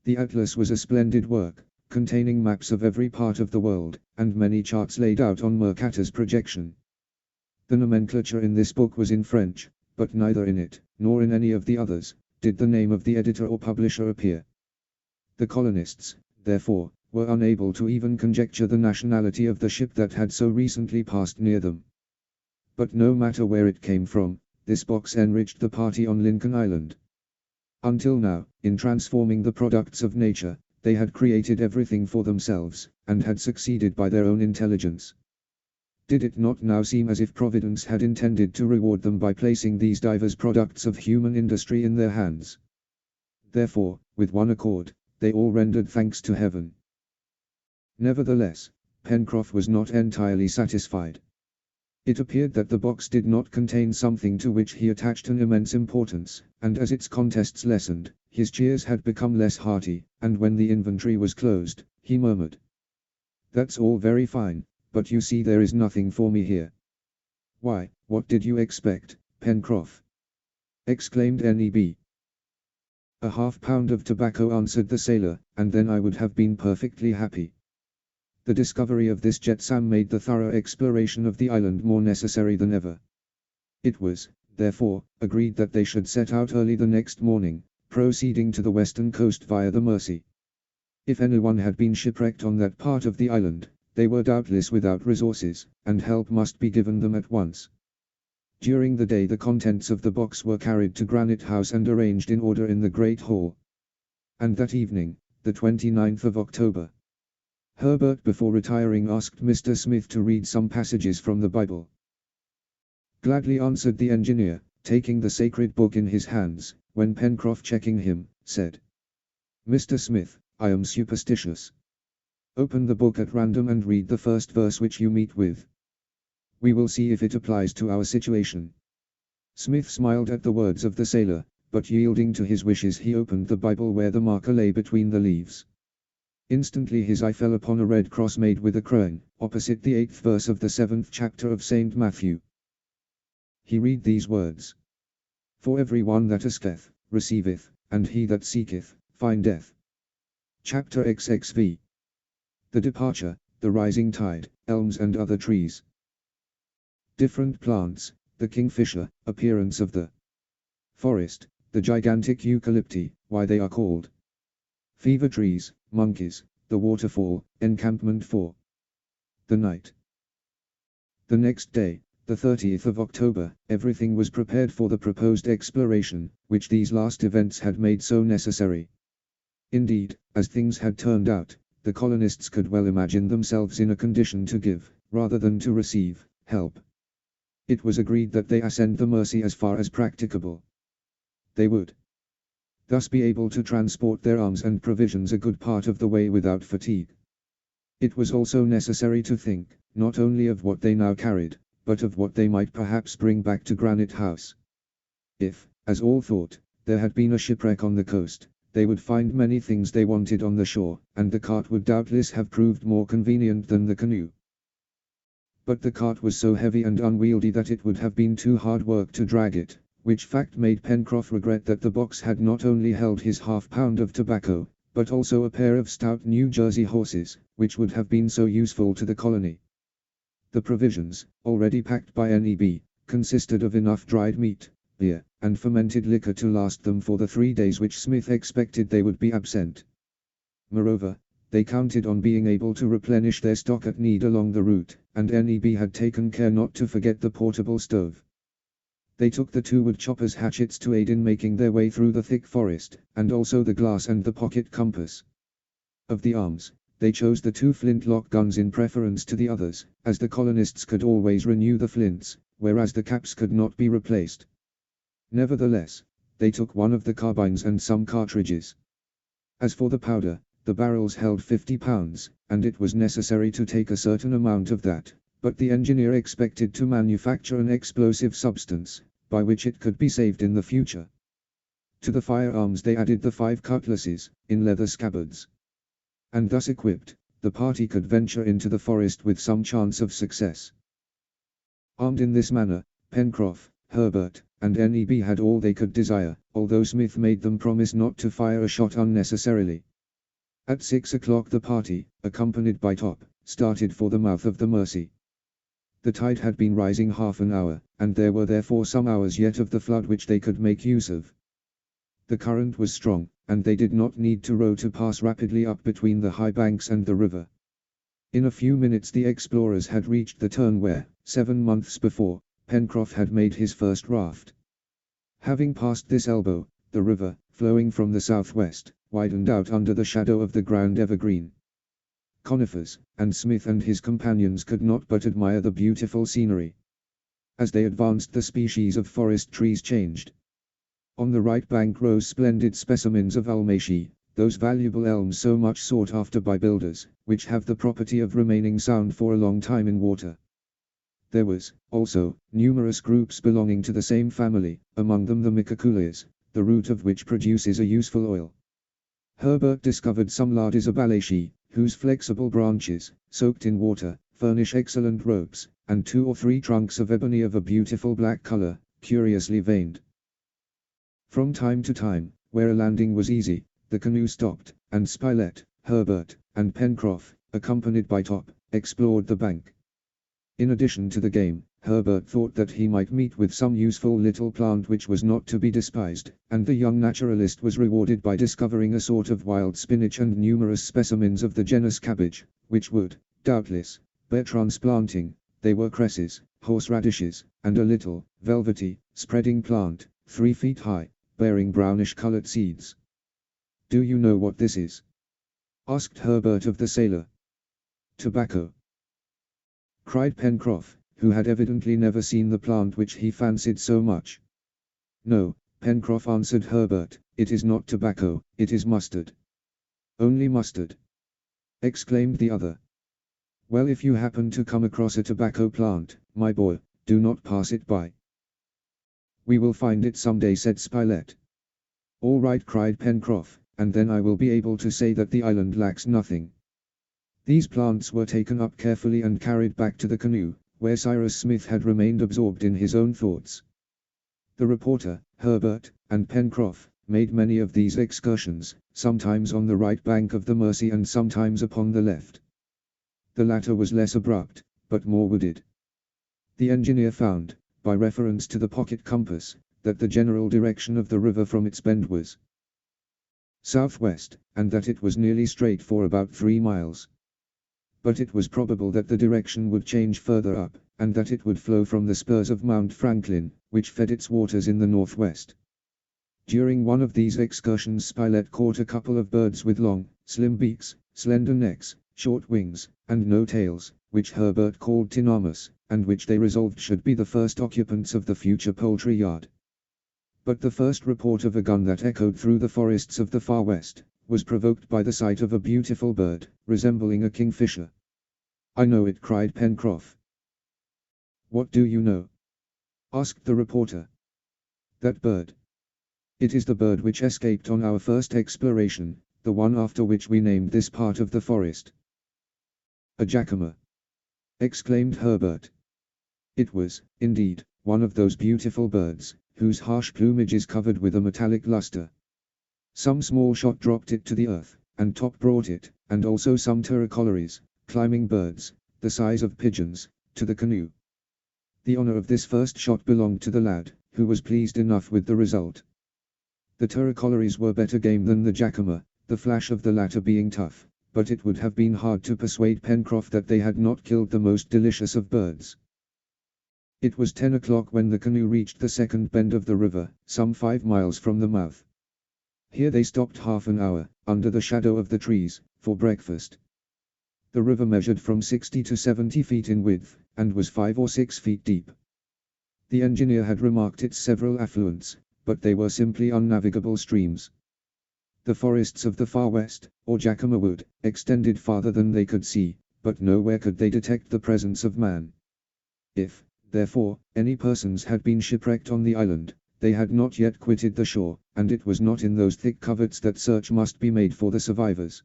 The atlas was a splendid work, containing maps of every part of the world, and many charts laid out on Mercator's projection. The nomenclature in this book was in French, but neither in it, nor in any of the others, did the name of the editor or publisher appear. The colonists, therefore, were unable to even conjecture the nationality of the ship that had so recently passed near them. But no matter where it came from, this box enriched the party on Lincoln Island. Until now, in transforming the products of nature, they had created everything for themselves, and had succeeded by their own intelligence. Did it not now seem as if Providence had intended to reward them by placing these divers products of human industry in their hands? Therefore, with one accord, they all rendered thanks to heaven. Nevertheless, Pencroff was not entirely satisfied. It appeared that the box did not contain something to which he attached an immense importance, and as its contests lessened, his cheers had become less hearty, and when the inventory was closed, he murmured, "That's all very fine, but you see there is nothing for me here." "Why, what did you expect, Pencroff?" exclaimed Neb. "A half-pound of tobacco," answered the sailor, "and then I would have been perfectly happy." The discovery of this jetsam made the thorough exploration of the island more necessary than ever. It was, therefore, agreed that they should set out early the next morning, proceeding to the western coast via the Mersey. If anyone had been shipwrecked on that part of the island, they were doubtless without resources, and help must be given them at once. During the day the contents of the box were carried to Granite House and arranged in order in the Great Hall. And that evening, the 29th of October, Herbert before retiring asked Mr. Smith to read some passages from the Bible. "Gladly," answered the engineer, taking the sacred book in his hands, when Pencroff, checking him, said, "Mr. Smith, I am superstitious. Open the book at random and read the first verse which you meet with. We will see if it applies to our situation." Smith smiled at the words of the sailor, but yielding to his wishes he opened the Bible where the marker lay between the leaves. Instantly his eye fell upon a red cross made with a crane, opposite the 8th verse of the 7th chapter of St. Matthew. he read these words. For every one that asketh, receiveth, and he that seeketh, findeth. Chapter XXV. The departure, the rising tide, elms and other trees. Different plants, the kingfisher, appearance of the forest, the gigantic eucalypti, why they are called fever trees, monkeys, the waterfall, encampment for the night. The next day, the 30th of October, everything was prepared for the proposed exploration, which these last events had made so necessary. Indeed, as things had turned out, the colonists could well imagine themselves in a condition to give, rather than to receive, help. It was agreed that they ascend the Mersey as far as practicable. They would thus be able to transport their arms and provisions a good part of the way without fatigue. It was also necessary to think, not only of what they now carried, but of what they might perhaps bring back to Granite House. If, as all thought, there had been a shipwreck on the coast, they would find many things they wanted on the shore, and the cart would doubtless have proved more convenient than the canoe. But the cart was so heavy and unwieldy that it would have been too hard work to drag it, which fact made Pencroff regret that the box had not only held his half-pound of tobacco, but also a pair of stout New Jersey horses, which would have been so useful to the colony. The provisions, already packed by Neb, consisted of enough dried meat, beer, and fermented liquor to last them for the 3 days which Smith expected they would be absent. Moreover, they counted on being able to replenish their stock at need along the route, and Neb had taken care not to forget the portable stove. They took the 2 woodchopper's hatchets to aid in making their way through the thick forest, and also the glass and the pocket compass. Of the arms, they chose the 2 flintlock guns in preference to the others, as the colonists could always renew the flints, whereas the caps could not be replaced. Nevertheless, they took 1 of the carbines and some cartridges. As for the powder, the barrels held 50 pounds, and it was necessary to take a certain amount of that, but the engineer expected to manufacture an explosive substance, by which it could be saved in the future. To the firearms they added the 5 cutlasses, in leather scabbards. And thus equipped, the party could venture into the forest with some chance of success. Armed in this manner, Pencroff, Herbert, and Neb had all they could desire, although Smith made them promise not to fire a shot unnecessarily. At 6 o'clock the party, accompanied by Top, started for the mouth of the Mersey. The tide had been rising half an hour, and there were therefore some hours yet of the flood which they could make use of. The current was strong, and they did not need to row to pass rapidly up between the high banks and the river. In a few minutes the explorers had reached the turn where, 7 months before, Pencroff had made his first raft. Having passed this elbow, the river, flowing from the southwest, widened out under the shadow of the ground evergreen conifers, and Smith and his companions could not but admire the beautiful scenery. As they advanced the species of forest trees changed. On the right bank rose splendid specimens of ulmaceae, those valuable elms so much sought after by builders, which have the property of remaining sound for a long time in water. There was, also, numerous groups belonging to the same family, among them the micaculias, the root of which produces a useful oil. Herbert discovered some Lardisabalaceae, whose flexible branches, soaked in water, furnish excellent ropes, and 2 or 3 trunks of ebony of a beautiful black color, curiously veined. From time to time, where a landing was easy, the canoe stopped, and Spilett, Herbert, and Pencroff, accompanied by Top, explored the bank. In addition to the game, Herbert thought that he might meet with some useful little plant which was not to be despised, and the young naturalist was rewarded by discovering a sort of wild spinach and numerous specimens of the genus cabbage, which would, doubtless, bear transplanting. They were cresses, horseradishes, and a little, velvety, spreading plant, 3 feet high, bearing brownish-colored seeds. "Do you know what this is?" asked Herbert of the sailor. "Tobacco," cried Pencroff, who had evidently never seen the plant which he fancied so much. "No," Pencroff answered Herbert, "it is not tobacco, it is mustard." "Only mustard?" exclaimed the other. "Well, if you happen to come across a tobacco plant, my boy, do not pass it by." "We will find it some day," said Spilett. "All right," cried Pencroff, "and then I will be able to say that the island lacks nothing." These plants were taken up carefully and carried back to the canoe, where Cyrus Smith had remained absorbed in his own thoughts. The reporter, Herbert, and Pencroff, made many of these excursions, sometimes on the right bank of the Mersey and sometimes upon the left. The latter was less abrupt, but more wooded. The engineer found, by reference to the pocket compass, that the general direction of the river from its bend was southwest, and that it was nearly straight for about 3 miles. But it was probable that the direction would change further up, and that it would flow from the spurs of Mount Franklin, which fed its waters in the northwest. During one of these excursions Spilett caught a couple of birds with long, slim beaks, slender necks, short wings, and no tails, which Herbert called tinamous, and which they resolved should be the first occupants of the future poultry yard. But the first report of a gun that echoed through the forests of the far west, was provoked by the sight of a beautiful bird, resembling a kingfisher. "I know it," cried Pencroff. "What do you know?" asked the reporter. "That bird. It is the bird which escaped on our first exploration, the one after which we named this part of the forest." "A jacamar!" exclaimed Herbert. It was, indeed, one of those beautiful birds, whose harsh plumage is covered with a metallic luster. Some small shot dropped it to the earth, and Top brought it, and also some terracolaries, climbing birds, the size of pigeons, to the canoe. The honor of this first shot belonged to the lad, who was pleased enough with the result. The terracolaries were better game than the jacamar, the flash of the latter being tough, but it would have been hard to persuade Pencroff that they had not killed the most delicious of birds. It was 10 o'clock when the canoe reached the second bend of the river, some 5 miles from the mouth. Here they stopped half an hour, under the shadow of the trees, for breakfast. The river measured from 60 to 70 feet in width, and was 5 or 6 feet deep. The engineer had remarked its several affluents, but they were simply unnavigable streams. The forests of the far west, or jacamar wood, extended farther than they could see, but nowhere could they detect the presence of man. If, therefore, any persons had been shipwrecked on the island, they had not yet quitted the shore, and it was not in those thick coverts that search must be made for the survivors.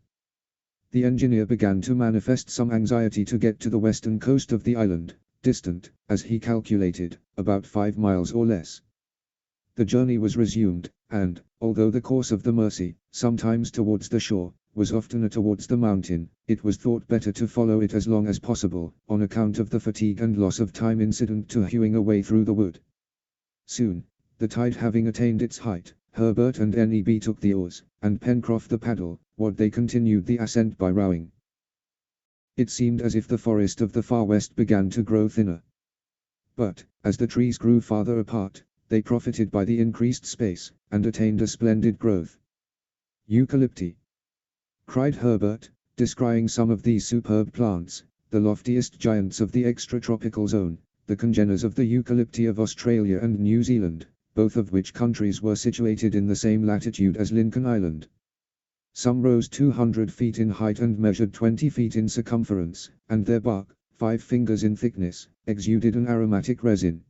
The engineer began to manifest some anxiety to get to the western coast of the island, distant, as he calculated, about 5 miles or less. The journey was resumed, and, although the course of the Mersey, sometimes towards the shore, was oftener towards the mountain, it was thought better to follow it as long as possible, on account of the fatigue and loss of time incident to hewing a way through the wood. Soon, the tide having attained its height, Herbert and Neb took the oars, and Pencroff the paddle, while they continued the ascent by rowing. It seemed as if the forest of the far west began to grow thinner. But, as the trees grew farther apart, they profited by the increased space, and attained a splendid growth. "Eucalypti!" cried Herbert, descrying some of these superb plants, the loftiest giants of the extratropical zone, the congeners of the eucalypti of Australia and New Zealand, both of which countries were situated in the same latitude as Lincoln Island. Some rose 200 feet in height and measured 20 feet in circumference, and their bark, 5 fingers in thickness, exuded an aromatic resin.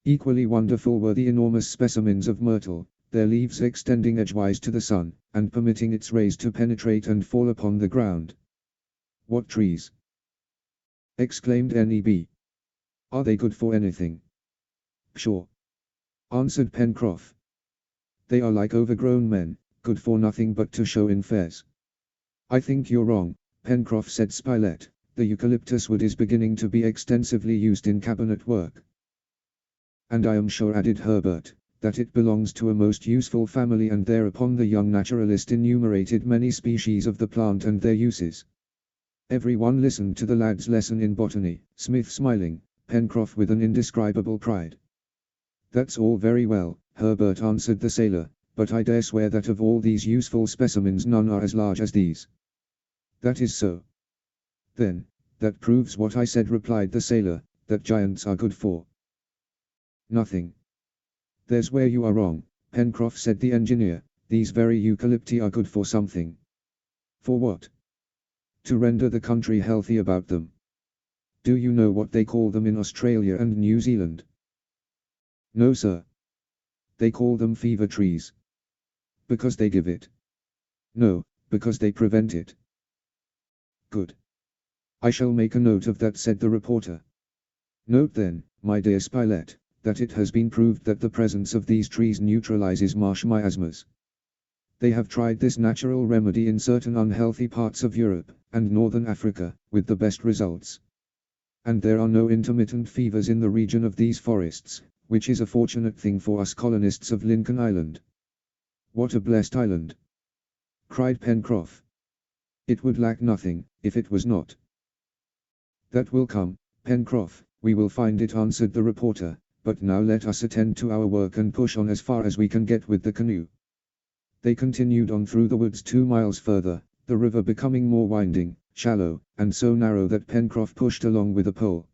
Equally wonderful were the enormous specimens of myrtle, their leaves extending edgewise to the sun, and permitting its rays to penetrate and fall upon the ground. "What trees!" exclaimed Neb. "Are they good for anything?" "Pshaw!" answered Pencroff. "They are like overgrown men, good for nothing but to show in fairs." "I think you're wrong, Pencroff," said Spilett. "The eucalyptus wood is beginning to be extensively used in cabinet work." "And I am sure," added Herbert, "that it belongs to a most useful family," and thereupon the young naturalist enumerated many species of the plant and their uses. Every one listened to the lad's lesson in botany, Smith smiling, Pencroff with an indescribable pride. "That's all very well," Herbert answered the sailor, "but I dare swear that of all these useful specimens none are as large as these." "That is so." "Then, that proves what I said," replied the sailor, "that giants are good for nothing." "There's where you are wrong, Pencroff," said the engineer. "These very eucalypti are good for something." "For what?" "To render the country healthy about them." "Do you know what they call them in Australia and New Zealand?" "No, sir." "They call them fever trees." "Because they give it?" "No, because they prevent it." "Good. I shall make a note of that," said the reporter. Note then, my dear Spilett, that it has been proved that the presence of these trees neutralizes marsh miasmas. They have tried this natural remedy in certain unhealthy parts of Europe and northern Africa, with the best results. And there are no intermittent fevers in the region of these forests, which is a fortunate thing for us colonists of Lincoln Island. What a blessed island! Cried Pencroff. It would lack nothing, if it was not. That will come, Pencroff, we will find it, answered the reporter, but now let us attend to our work and push on as far as we can get with the canoe. They continued on through the woods 2 miles further, the river becoming more winding, shallow, and so narrow that Pencroff pushed along with a pole.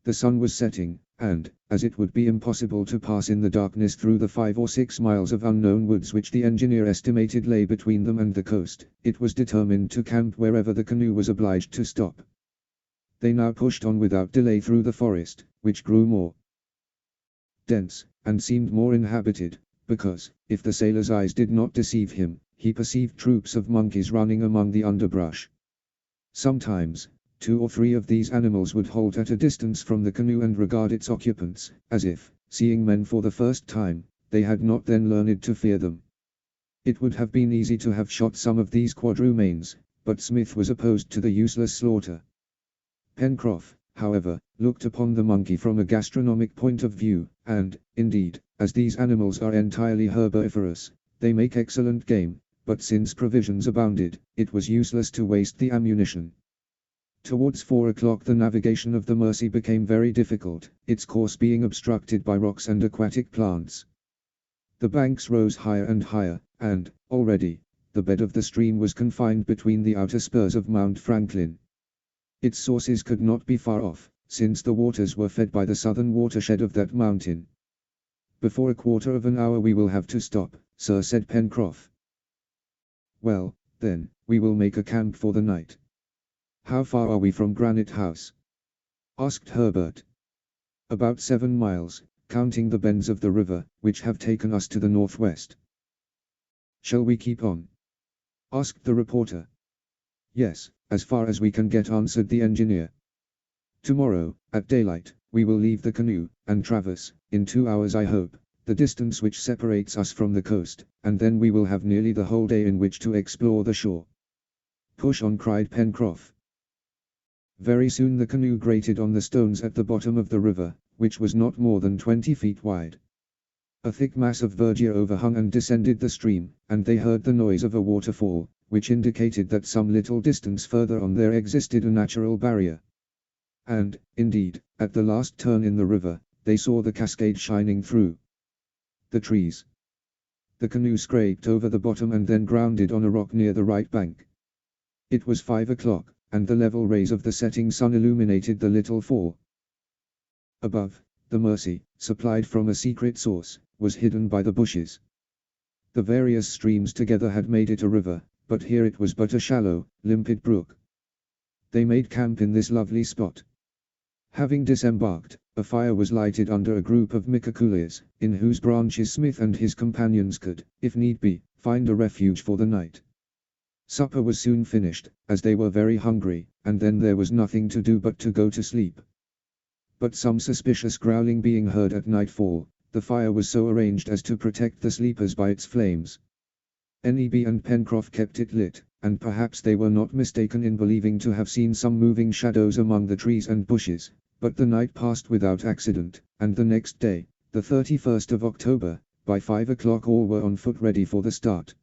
The sun was setting, and, as it would be impossible to pass in the darkness through the 5 or 6 miles of unknown woods which the engineer estimated lay between them and the coast, it was determined to camp wherever the canoe was obliged to stop. They now pushed on without delay through the forest, which grew more dense, and seemed more inhabited, because, if the sailor's eyes did not deceive him, he perceived troops of monkeys running among the underbrush. Sometimes, 2 or 3 of these animals would halt at a distance from the canoe and regard its occupants, as if, seeing men for the first time, they had not then learned to fear them. It would have been easy to have shot some of these quadrumanes, but Smith was opposed to the useless slaughter. Pencroff, however, looked upon the monkey from a gastronomic point of view, and, indeed, as these animals are entirely herbivorous, they make excellent game, but since provisions abounded, it was useless to waste the ammunition. Towards 4 o'clock the navigation of the Mercy became very difficult, its course being obstructed by rocks and aquatic plants. The banks rose higher and higher, and, already, the bed of the stream was confined between the outer spurs of Mount Franklin. Its sources could not be far off, since the waters were fed by the southern watershed of that mountain. Before a quarter of an hour we will have to stop, sir, said Pencroff. Well, then, we will make a camp for the night. How far are we from Granite House? Asked Herbert. About 7 miles, counting the bends of the river, which have taken us to the northwest. Shall we keep on? Asked the reporter. Yes, as far as we can get, answered the engineer. Tomorrow, at daylight, we will leave the canoe, and traverse, in 2 hours I hope, the distance which separates us from the coast, and then we will have nearly the whole day in which to explore the shore. Push on, cried Pencroff. Very soon the canoe grated on the stones at the bottom of the river, which was not more than 20 feet wide. A thick mass of verdure overhung and descended the stream, and they heard the noise of a waterfall, which indicated that some little distance further on there existed a natural barrier. And, indeed, at the last turn in the river, they saw the cascade shining through the trees. The canoe scraped over the bottom and then grounded on a rock near the right bank. It was 5 o'clock, and the level rays of the setting sun illuminated the little fall. Above, the Mercy, supplied from a secret source, was hidden by the bushes. The various streams together had made it a river, but here it was but a shallow, limpid brook. They made camp in this lovely spot. Having disembarked, a fire was lighted under a group of micaculias, in whose branches Smith and his companions could, if need be, find a refuge for the night. Supper was soon finished, as they were very hungry, and then there was nothing to do but to go to sleep. But some suspicious growling being heard at nightfall, the fire was so arranged as to protect the sleepers by its flames. Neb and Pencroff kept it lit, and perhaps they were not mistaken in believing to have seen some moving shadows among the trees and bushes, but the night passed without accident, and the next day, the 31st of October, by 5 o'clock all were on foot ready for the start.